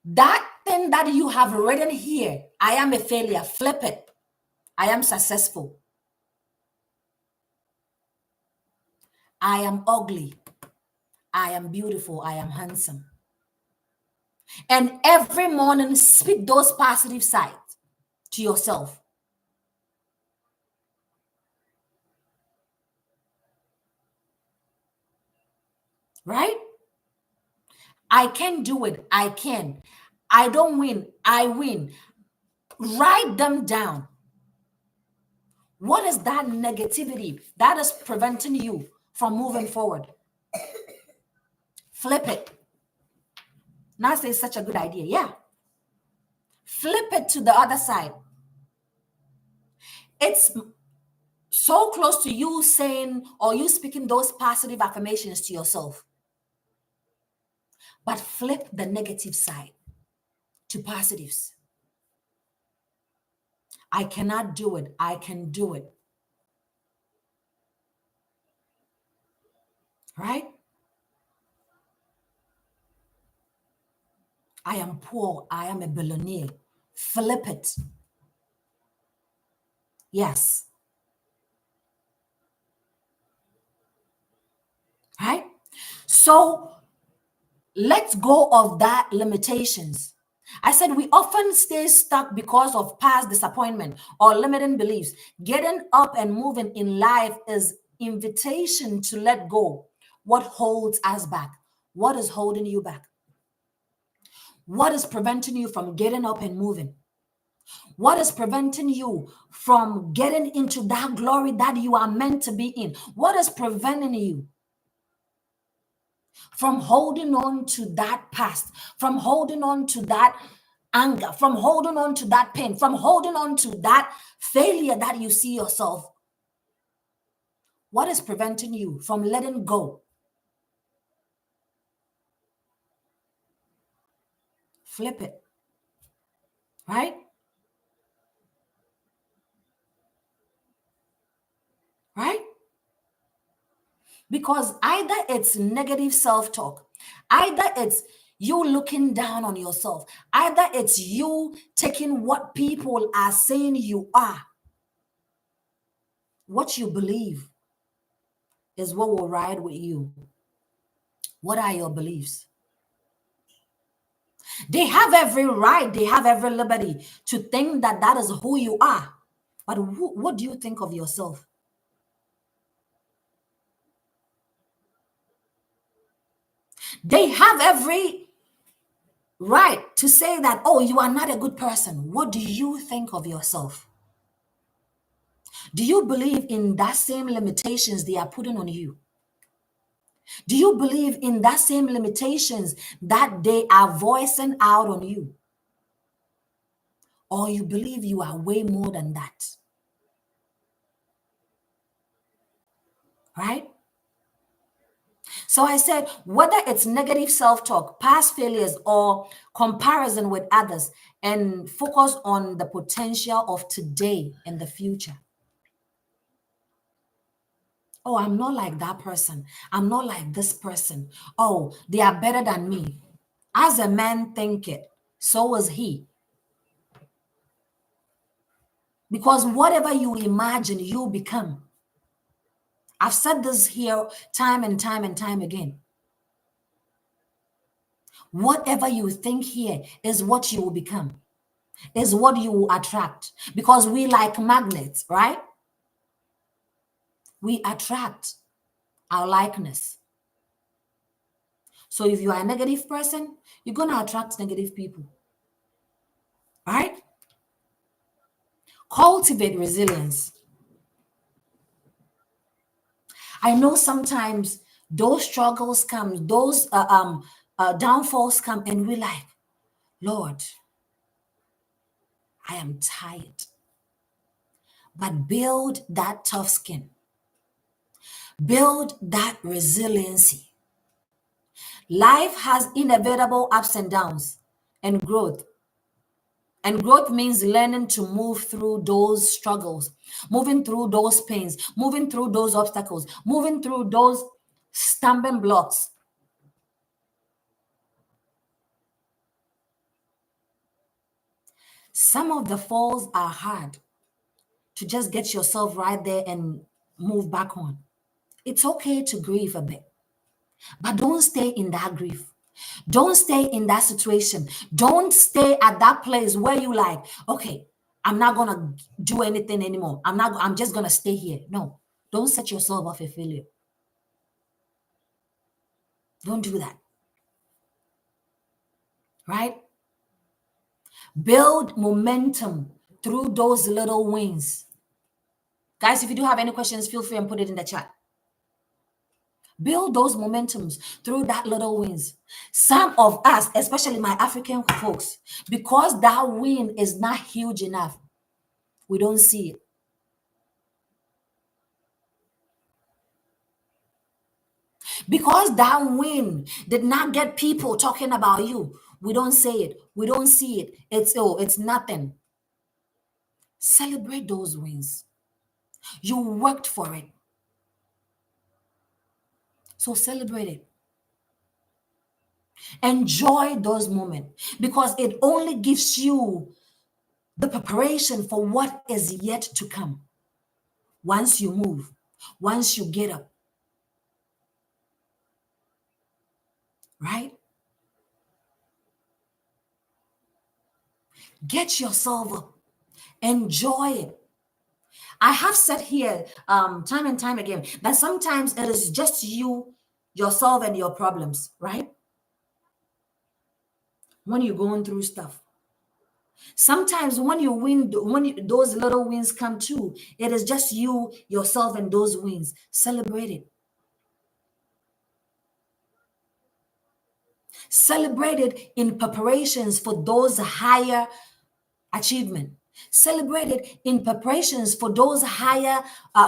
That thing that you have written here, I am a failure, flip it. I am successful. I am ugly. I am beautiful. I am handsome. And every morning, speak those positive sides to yourself. Right? I can do it. I can. I don't win. I win. Write them down. What is that negativity that is preventing you from moving forward? Flip it. Now say it's such a good idea. Yeah. Flip it to the other side. It's so close to you saying or you speaking those positive affirmations to yourself. But flip the negative side to positives. I cannot do it. I can do it. Right? I am poor. I am a billionaire. Flip it. Yes. Right? So let's go of that limitations. I said we often stay stuck because of past disappointment or limiting beliefs. Getting up and moving in life is invitation to let go. What holds us back? What is holding you back? What is preventing you from getting up and moving? What is preventing you from getting into that glory that you are meant to be in? What is preventing you from holding on to that past, from holding on to that anger, from holding on to that pain, from holding on to that failure that you see yourself? What is preventing you from letting go? Flip it, right? Right? Because either it's negative self-talk, either it's you looking down on yourself, either it's you taking what people are saying you are. What you believe is what will ride with you. What are your beliefs? They have every right, they have every liberty to think that that is who you are. But what do you think of yourself? They have every right to say that, oh, you are not a good person. What do you think of yourself? Do you believe in that same limitations they are putting on you? Do you believe in that same limitations that they are voicing out on you? Or you believe you are way more than that? Right? So I said, whether it's negative self-talk, past failures, or comparison with others, and focus on the potential of today and the future. Oh, I'm not like that person. I'm not like this person. Oh, they are better than me. As a man thinketh, so was he. Because whatever you imagine, you become. I've said this here time and time and time again. Whatever you think here is what you will become, is what you will attract. Because we like magnets, right? We attract our likeness. So if you are a negative person, you're going to attract negative people, right? Cultivate resilience. I know sometimes those struggles come, those downfalls come, and we're like, Lord, I am tired. But build that tough skin, build that resiliency. Life has inevitable ups and downs and growth. And growth means learning to move through those struggles, moving through those pains, moving through those obstacles, moving through those stumbling blocks. Some of the falls are hard to just get yourself right there and move back on. It's okay to grieve a bit, but don't stay in that grief. Don't stay in that situation. Don't stay at that place where you like, okay, I'm not gonna do anything anymore. I'm just gonna stay here. No, don't set yourself up for failure. Don't do that. Right? Build momentum through those little wins. Guys, if you do have any questions, feel free and put it in the chat. Build those momentums through that little wins. Some of us, especially my African folks, because that win is not huge enough, we don't see it. Because that win did not get people talking about you, we don't say it. We don't see it. It's nothing. Celebrate those wins. You worked for it. So celebrate it. Enjoy those moments because it only gives you the preparation for what is yet to come. Once you move, once you get up, right? Get yourself up. Enjoy it. I have said here time and time again that sometimes it is just you, yourself, and your problems, right? When you're going through stuff. Sometimes when you win, those little wins come too, it is just you, yourself, and those wins. Celebrate it. Celebrate it in preparations for those higher achievement. Celebrate it in preparations for those higher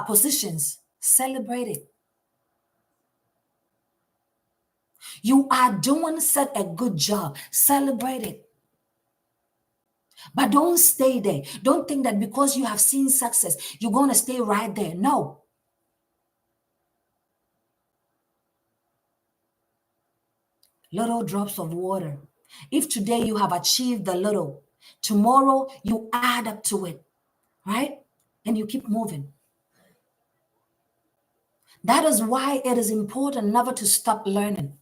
positions. Celebrate it. You are doing such a good job. Celebrate it. But don't stay there. Don't think that because you have seen success, you're going to stay right there. No. Little drops of water. If today you have achieved a little, tomorrow you add up to it, right? And you keep moving. That is why it is important never to stop learning.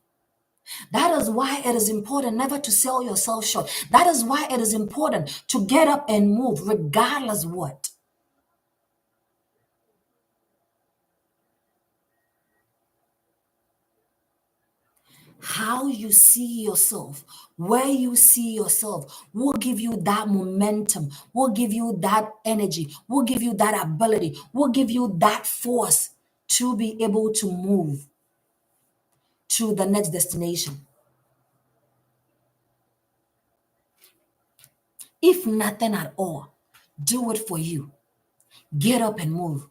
That is why it is important never to sell yourself short. That is why it is important to get up and move regardless what. How you see yourself, where you see yourself, will give you that momentum, will give you that energy, will give you that ability, will give you that force to be able to move to the next destination. If nothing at all, do it for you. Get up and move.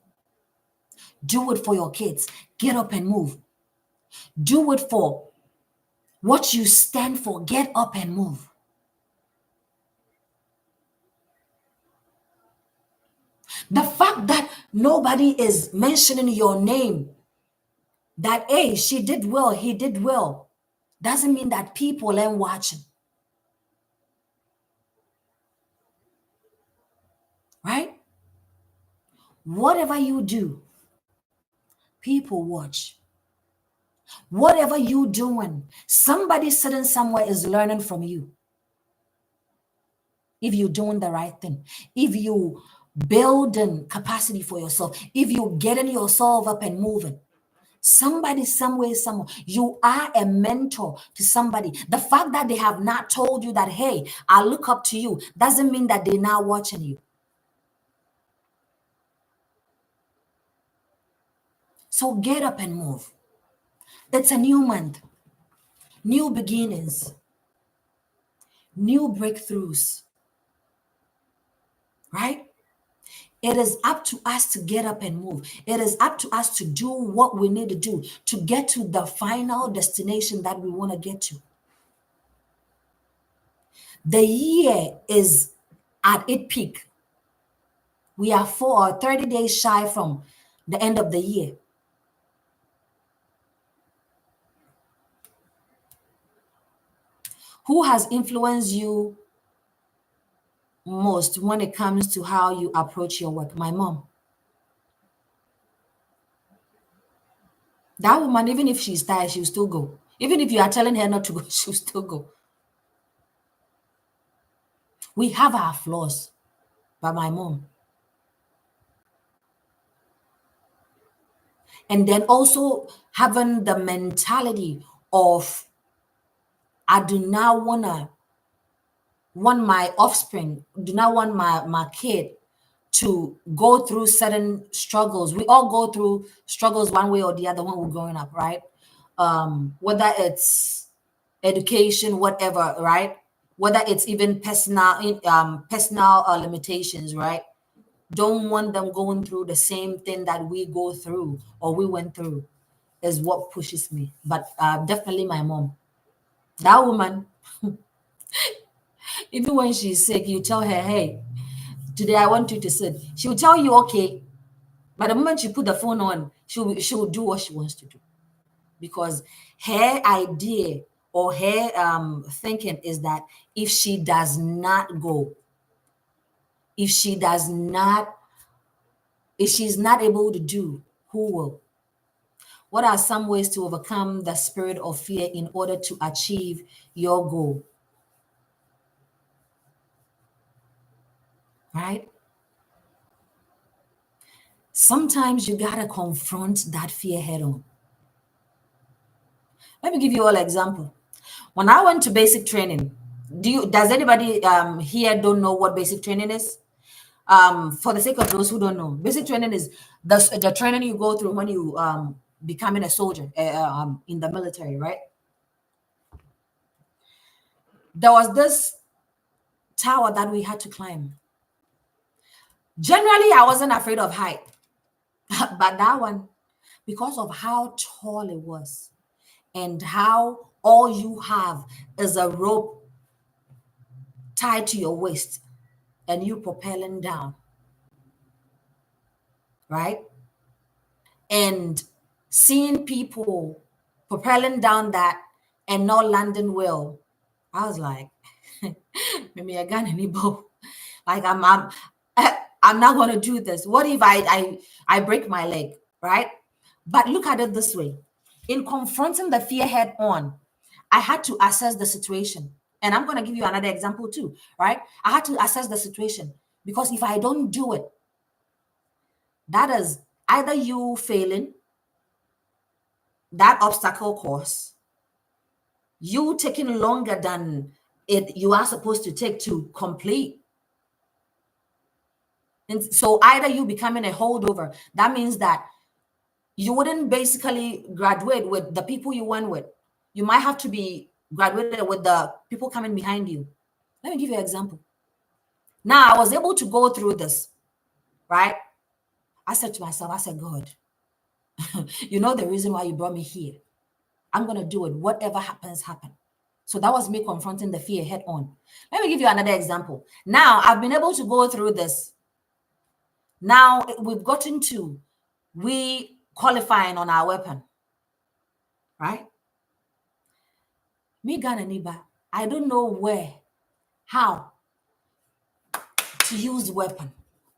Do it for your kids. Get up and move. Do it for what you stand for. Get up and move. The fact that nobody is mentioning your name, that, hey, she did well, he did well, doesn't mean that people ain't watching. Right? Whatever you do, people watch. Whatever you doing, somebody sitting somewhere is learning from you. If you're doing the right thing, if you building capacity for yourself, if you getting yourself up and moving, somebody somewhere, somewhere, you are a mentor to somebody. The fact that they have not told you that, hey, I look up to you, doesn't mean that they're not watching you. So get up and move. It's a new month, new beginnings, new breakthroughs, right? It is up to us to get up and move. It is up to us to do what we need to do to get to the final destination that we want to get to. The year is at its peak. We are 30 days shy from the end of the year. Who has influenced you most when it comes to how you approach your work? My mom. That woman, even if she's tired, she'll still go. Even if you are telling her not to go, she'll still go. We have our flaws, but my mom. And then also having the mentality of, I do not want my offspring, do not want my kid to go through certain struggles. We all go through struggles one way or the other when we're growing up, right? Whether it's education, whatever, right? Whether it's even personal limitations, right? Don't want them going through the same thing that we go through or we went through is what pushes me. But definitely my mom. That woman, even when she's sick, you tell her, hey, today I want you to sit. She will tell you, okay. But the moment you put the phone on, she will do what she wants to do. Because her idea or her thinking is that if she does not go, if she's not able to do, who will? What are some ways to overcome the spirit of fear in order to achieve your goal? Right? Sometimes you gotta confront that fear head on. Let me give you all an example. When I went to basic training, does anybody here don't know what basic training is? For the sake of those who don't know, basic training is the training you go through when you becoming a soldier in the military, right? There was this tower that we had to climb. Generally, I wasn't afraid of height, but that one, because of how tall it was and how all you have is a rope tied to your waist and you propelling down, right? And seeing people propelling down that and not landing well, I was like, maybe I got any bow. Like I'm not gonna do this. What if I break my leg, right? But look at it this way. In confronting the fear head on, I had to assess the situation. And I'm gonna give you another example too, right? I had to assess the situation because if I don't do it, that is either you failing that obstacle course, you taking longer than it you are supposed to take to complete. And so either you becoming a holdover, that means that you wouldn't basically graduate with the people you went with. You might have to be graduated with the people coming behind you. Let me give you an example. Now I was able to go through this, right? I said to myself, I said, God, you know the reason why you brought me here. I'm going to do it. Whatever happens, happen. So that was me confronting the fear head on. Let me give you another example. Now I've been able to go through this. Now we've gotten to we qualifying on our weapon, right? Me Ghana Niba, I don't know where, how to use weapon.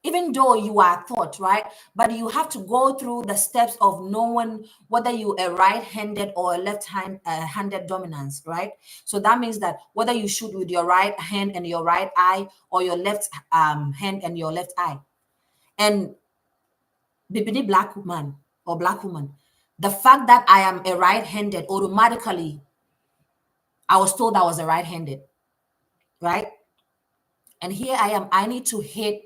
Even though you are taught, right? But you have to go through the steps of knowing whether you a right-handed or a left-handed dominance, right? So that means that whether you shoot with your right hand and your right eye or your left hand and your left eye. And Bibini black man or black woman, the fact that I am a right-handed, automatically, I was told I was a right-handed, right? And here I am, I need to hit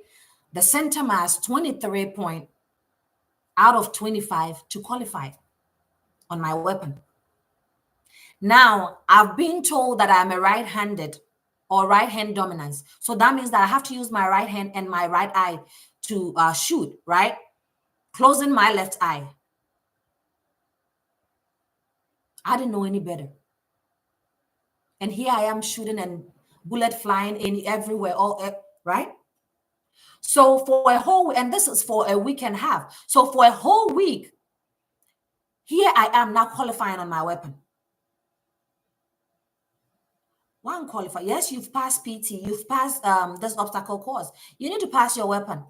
the center mass 23 point out of 25 to qualify on my weapon. Now, I've been told that I'm a right-handed or right-hand dominance. So that means that I have to use my right hand and my right eye to shoot, right? Closing my left eye. I didn't know any better. And here I am shooting and bullet flying in everywhere, right? So for a whole, and this is for a week and a half. So for a whole week, here I am now qualifying on my weapon. One qualify. Yes, you've passed PT, you've passed this obstacle course. You need to pass your weapon.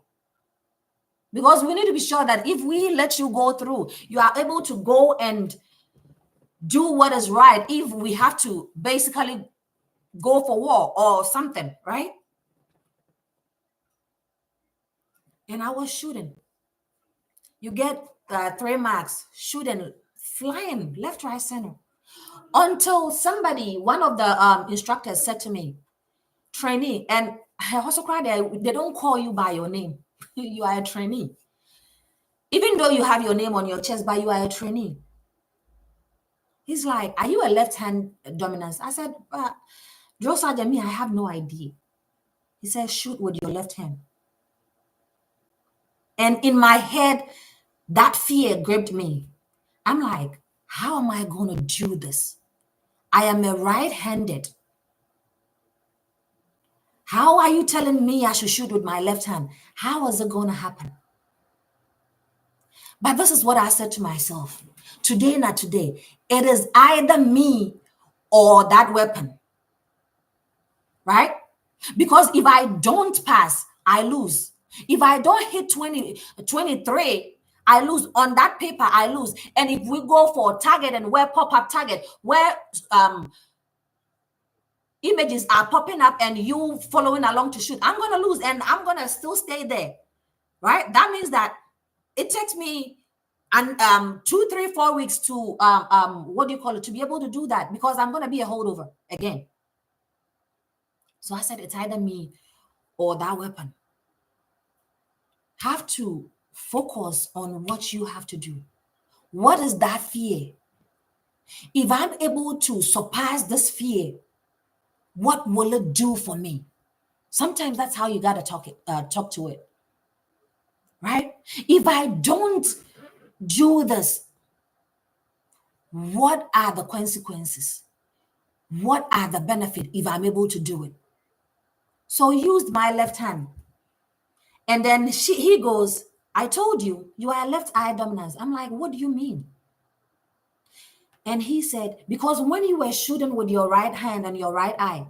Because we need to be sure that if we let you go through, you are able to go and do what is right if we have to basically go for war or something, right? And I was shooting. You get 3 marks, shooting, flying, left, right, center. Until somebody, one of the instructors said to me, trainee, and I also cried, they don't call you by your name. You are a trainee. Even though you have your name on your chest, but you are a trainee. He's like, are you a left-hand dominance? I said, Drill Sergeant, me, I have no idea. He said, shoot with your left hand. And in my head, that fear gripped me. I'm like, how am I going to do this? I am a right-handed. How are you telling me I should shoot with my left hand? How is it going to happen? But this is what I said to myself. Today, not today. It is either me or that weapon. Right? Because if I don't pass, I lose. If I don't hit 23, I lose. On that paper, I lose. And if we go for target and where pop-up target, where images are popping up and you following along to shoot, I'm going to lose and I'm going to still stay there. Right? That means that it takes me and 2, 3, 4 weeks to what do you call it, to be able to do that, because I'm going to be a holdover again. So I said, it's either me or that weapon. Have to focus on what you have to do. What is that fear? If I'm able to surpass this fear, what will it do for me? Sometimes that's how you got to talk to it. Right? If I don't do this, what are the consequences? What are the benefits if I'm able to do it? So I used my left hand. And then he goes, I told you, you are a left eye dominance. I'm like, what do you mean? And he said, because when you were shooting with your right hand and your right eye,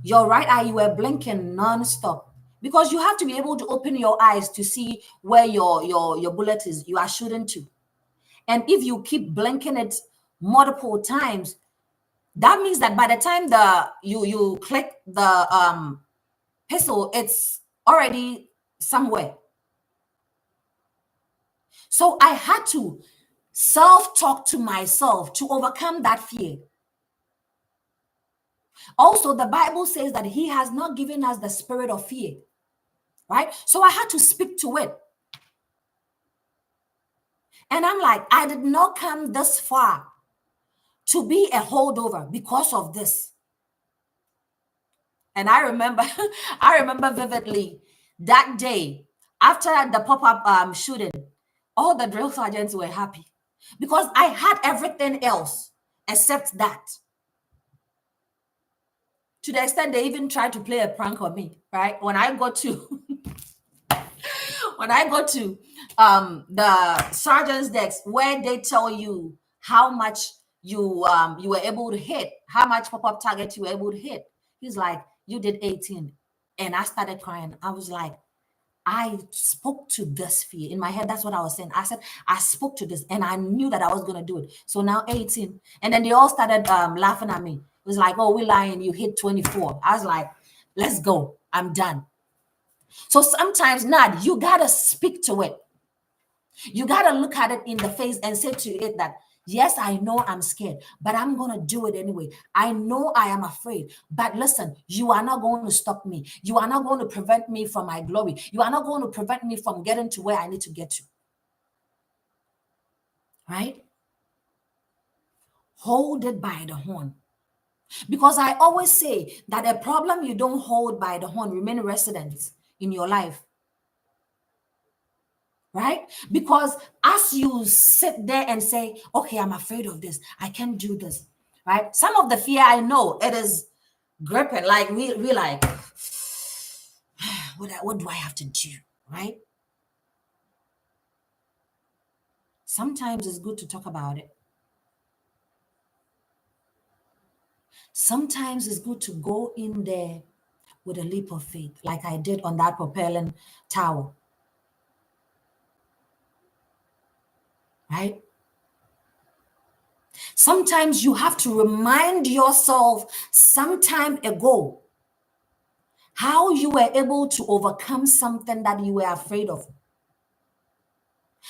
you were blinking nonstop. Because you have to be able to open your eyes to see where your bullet is, you are shooting to. And if you keep blinking it multiple times, that means that by the time you click the pistol, it's already somewhere. So I had to self-talk to myself to overcome that fear. Also, the Bible says that he has not given us the spirit of fear, right? So I had to speak to it. And I'm like, I did not come this far to be a holdover because of this. And I remember vividly that day after the pop-up shooting, all the drill sergeants were happy because I had everything else except that. To the extent they even tried to play a prank on me, right? When I go to the sergeant's desk where they tell you how much you were able to hit, how much pop-up target you were able to hit. He's like, you did 18. And I started crying. I was like, I spoke to this fear in my head. That's what I was saying. I said, I spoke to this and I knew that I was going to do it. So now 18. And then they all started laughing at me. It was like, oh, we're lying. You hit 24. I was like, let's go. I'm done. So sometimes, Nad, you got to speak to it. You got to look at it in the face and say to it that, yes, I know I'm scared, but I'm going to do it anyway. I know I am afraid, but listen, you are not going to stop me. You are not going to prevent me from my glory. You are not going to prevent me from getting to where I need to get to. Right? Hold it by the horn. Because I always say that a problem you don't hold by the horn remain resident in your life. Right? Because as you sit there and say, okay, I'm afraid of this, I can't do this, right? Some of the fear, I know it is gripping, like we like, what do I have to do, right? Sometimes it's good to talk about it. Sometimes it's good to go in there with a leap of faith, like I did on that propelling tower. Right? Sometimes you have to remind yourself some time ago how you were able to overcome something that you were afraid of.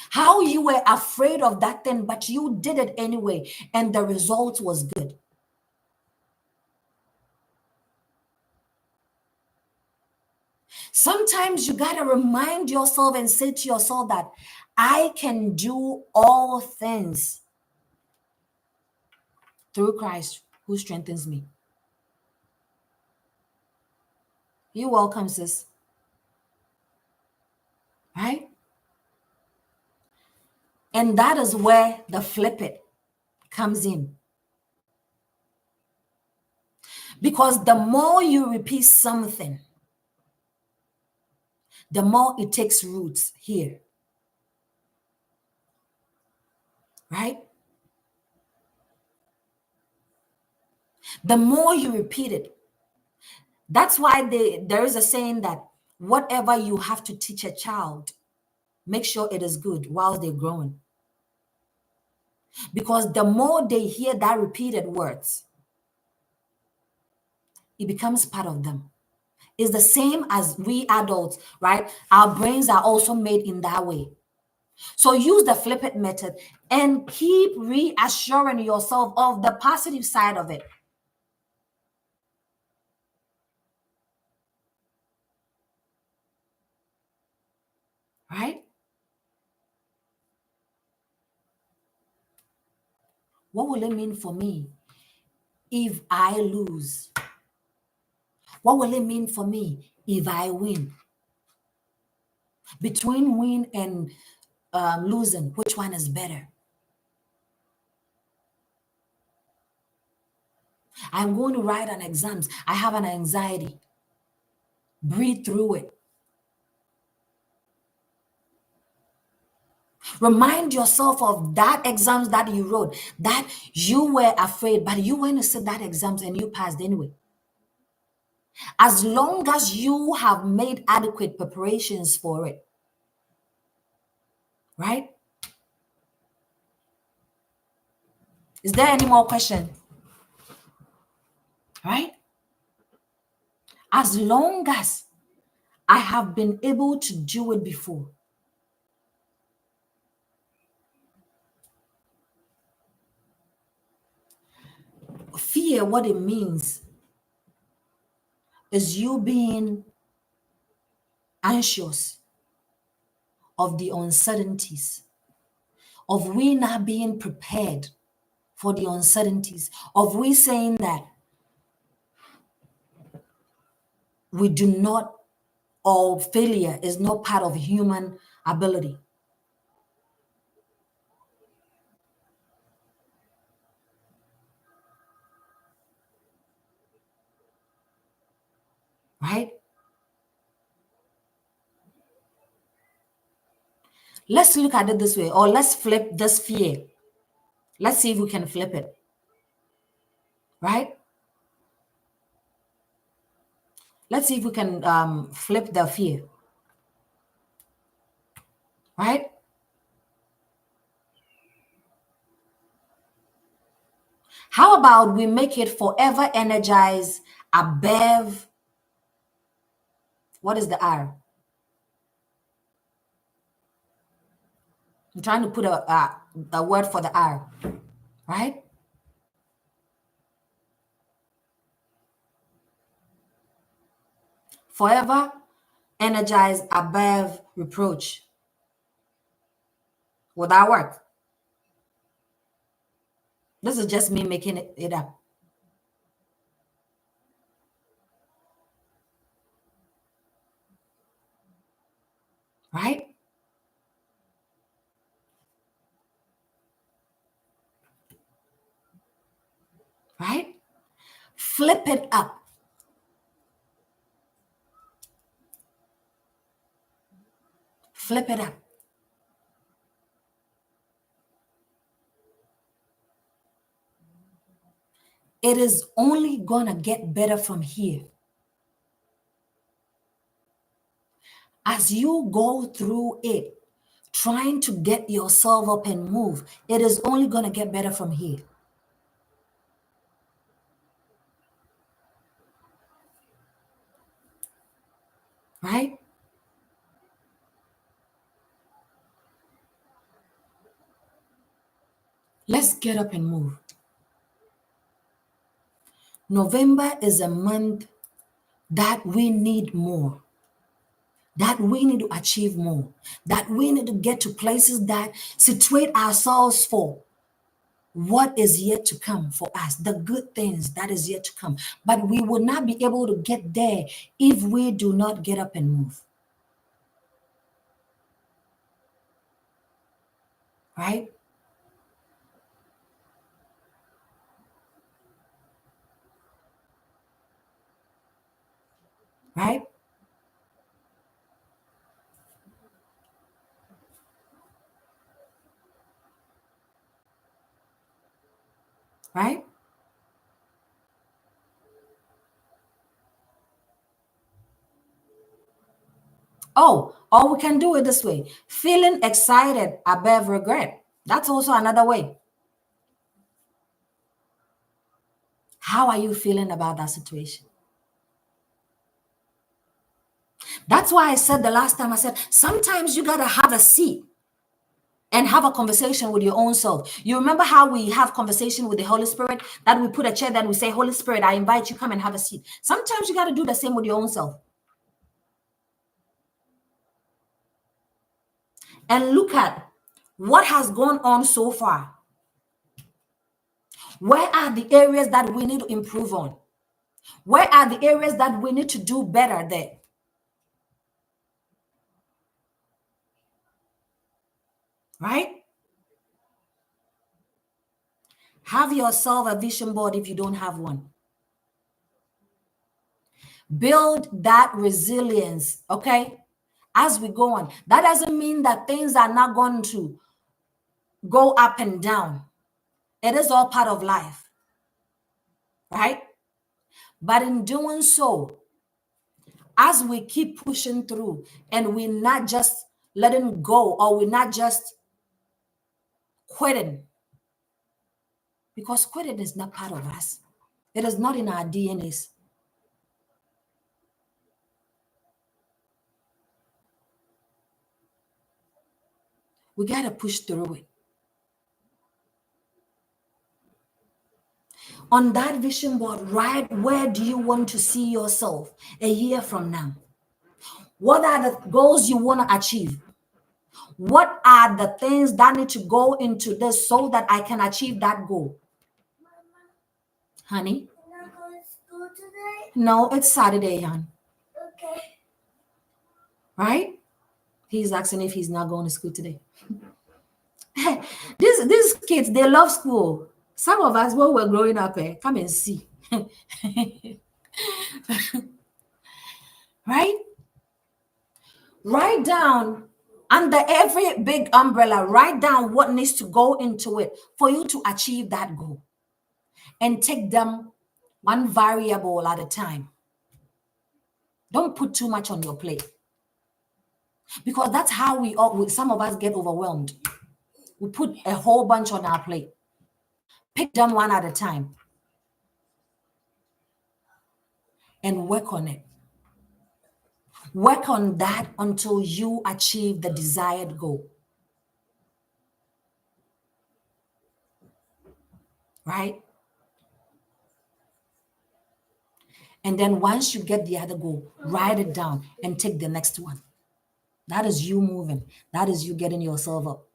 How you were afraid of that thing, but you did it anyway, and the result was good. Sometimes you got to remind yourself and say to yourself that I can do all things through Christ who strengthens me. You're welcome, sis. Right? And that is where the flip it comes in. Because the more you repeat something, the more it takes roots here. Right? The more you repeat it. That's why there is a saying that whatever you have to teach a child, make sure it is good while they're growing. Because the more they hear that repeated words, it becomes part of them. It's the same as we adults, right? Our brains are also made in that way. So use the flip it method and keep reassuring yourself of the positive side of it. Right? What will it mean for me if I lose? What will it mean for me if I win? Between win and losing, which one is better? I'm going to write on exams. I have an anxiety. Breathe through it. Remind yourself of that exams that you wrote, that you were afraid, but you went to sit that exams and you passed anyway. As long as you have made adequate preparations for it. Right? Is there any more question? Right? As long as I have been able to do it before. Fear, what it means is you being anxious of the uncertainties, of we not being prepared for the uncertainties, of we saying that we do not, or failure is not part of human ability. Right? Let's look at it this way, or let's flip this fear. Let's see if we can flip it. right? Let's see if we can flip the fear, right? How about we make it forever energized above, what is the R? I'm trying to put a word for the R, right? Forever energized above reproach. Will that work? This is just me making it up, right? Right? Flip it up. Flip it up. It is only going to get better from here. As you go through it, trying to get yourself up and move, it is only going to get better from here. Right? Let's get up and move. November is a month that we need more, that we need to achieve more, that we need to get to places that situate ourselves for what is yet to come for us, the good things that is yet to come. But we will not be able to get there if we do not get up and move. Right? Right? Right? Oh, or we can do it this way, feeling excited above regret. That's also another way. How are you feeling about that situation? That's why I said the last time, I said, sometimes you got to have a seat and have a conversation with your own self. You remember how we have conversation with the Holy Spirit, that we put a chair, then we say, Holy Spirit, I invite you, come and have a seat. Sometimes you got to do the same with your own self. And look at what has gone on so far. Where are the areas that we need to improve on? Where are the areas that we need to do better there? Right? Have yourself a vision board if you don't have one. Build that resilience, okay? As we go on, that doesn't mean that things are not going to go up and down. It is all part of life, right? But in doing so, as we keep pushing through and we're not just letting go, or we're not just quitting, because quitting is not part of us, it is not in our DNAs. We got to push through it. On that vision board, right, where do you want to see yourself a year from now? What are the goals you want to achieve? What are the things that need to go into this so that I can achieve that goal? Honey? You're not going to school today? No, it's Saturday, hon. Okay. Right? He's asking if he's not going to school today. These kids, they love school. Some of us, when we're growing up, come and see. Right? Write down under every big umbrella, write down what needs to go into it for you to achieve that goal. and take them one variable at a time. Don't put too much on your plate, because that's how some of us get overwhelmed. We put a whole bunch on our plate. Pick them one at a time and work on it. Work on that until you achieve the desired goal. Right? And then once you get the other goal, write it down and take the next one. That is you moving. That is you getting yourself up.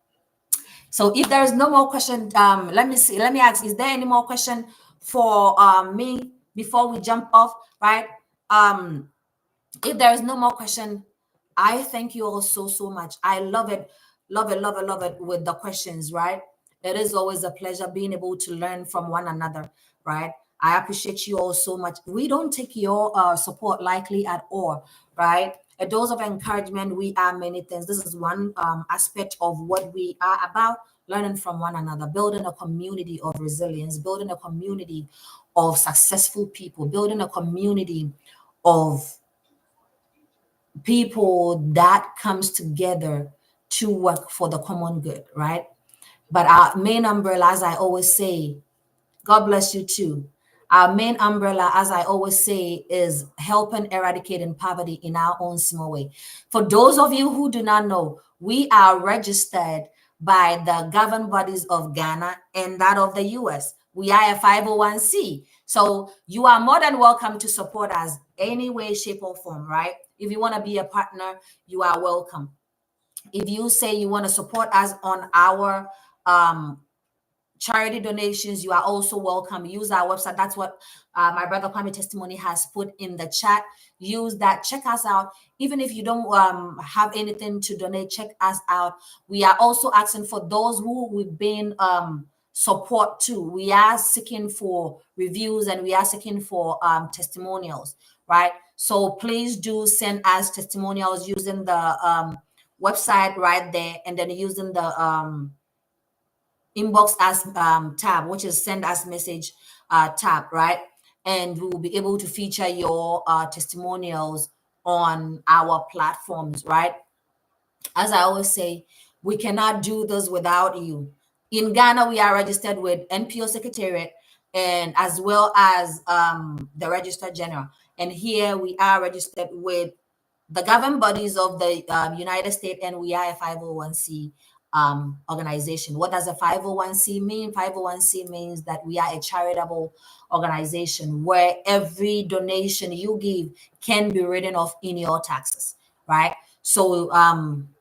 So if there is no more question, let me ask, is there any more question for me before we jump off, right? If there is no more question, I thank you all so much. I love it with the questions, right? It is always a pleasure being able to learn from one another, right? I appreciate you all so much. We don't take your support lightly at all, right? A dose of encouragement, we are many things. This is one aspect of what we are about, learning from one another, building a community of resilience, building a community of successful people, building a community of people that comes together to work for the common good, right? But our main umbrella, as I always say, God bless you too. Our main umbrella, as I always say, is helping eradicating poverty in our own small way. For those of you who do not know, we are registered by the governing bodies of Ghana and that of the US. We are a 501c. So you are more than welcome to support us any way, shape, or form, right? If you want to be a partner, you are welcome. If you say you want to support us on our charity donations, you are also welcome. Use our website. That's what my brother Kwame Testimony has put in the chat. Use that. Check us out. Even if you don't have anything to donate, check us out. We are also asking for those who we've been support to. We are seeking for reviews and we are seeking for testimonials, right? So please do send us testimonials using the website right there, and then using the inbox us tab, which is send us message tab, right? And we will be able to feature your testimonials on our platforms, right? As I always say, we cannot do this without you. In Ghana, we are registered with NPO Secretariat and as well as the Registrar General. And here we are registered with the governing bodies of the United States, and we are a 501c organization. What does a 501c mean? 501c means that we are a charitable organization where every donation you give can be written off in your taxes, right? So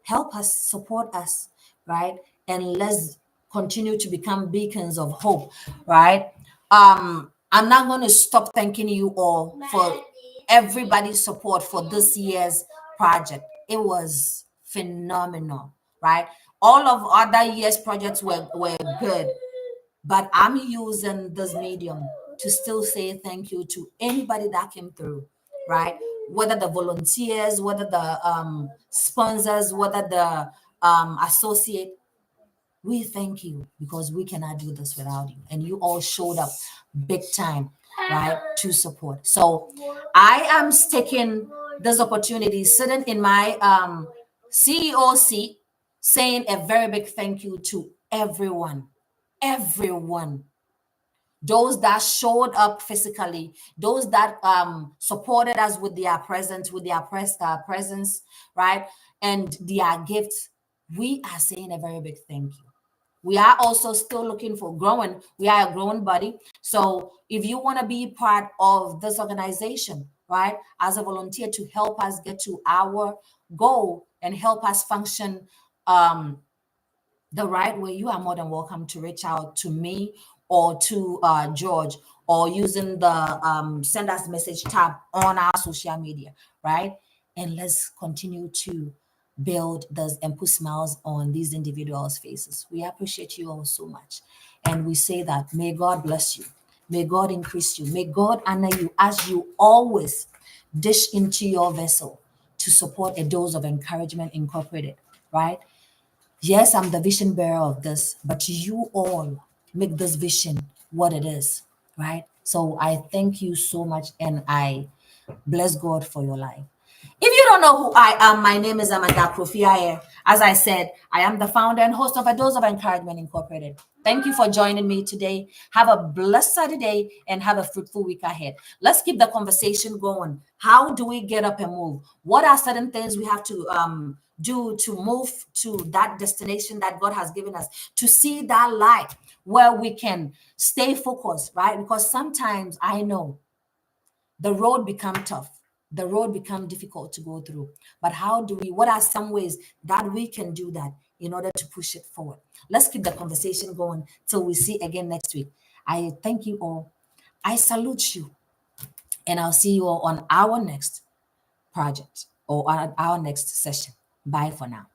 help us, support us, right? And let's continue to become beacons of hope, right? I'm not going to stop thanking you all for everybody's support for this year's project. It was phenomenal, right? All of other years' projects were good, but I'm using this medium to still say thank you to anybody that came through, right? Whether the volunteers, whether the sponsors, whether the associate, we thank you because we cannot do this without you. And you all showed up big time, right, to support. So I am taking this opportunity, sitting in my CEO seat, saying a very big thank you to everyone, those that showed up physically, those that supported us with their presence, presence, right, and their gifts. We are saying a very big thank you. We are also still looking for growing. We are a growing body. So if you want to be part of this organization, right, as a volunteer to help us get to our goal and help us function the right way, you are more than welcome to reach out to me or to George, or using the send us message tab on our social media, right? And let's continue to build this and put smiles on these individuals' faces. We appreciate you all so much. And we say that may God bless you. May God increase you. May God honor you as you always dish into your vessel to support a dose of encouragement incorporated, right? Yes, I'm the vision bearer of this, but you all make this vision what it is. right? So I thank you so much, and I bless God for your life. If you don't know who I am, my name is Amanda Kofiaye. As I said, I am the founder and host of A Dose of Encouragement Incorporated. Thank you for joining me today. Have a blessed Saturday and have a fruitful week ahead. Let's keep the conversation going. How do we get up and move? What are certain things we have to do to move to that destination that God has given us, to see that light where we can stay focused, right? Because sometimes I know the road become tough, the road become difficult to go through, but how do we, what are some ways that we can do that in order to push it forward? Let's keep the conversation going till we see again next week. I thank you all, I salute you, and I'll see you all on our next project or on our next session. Bye for now.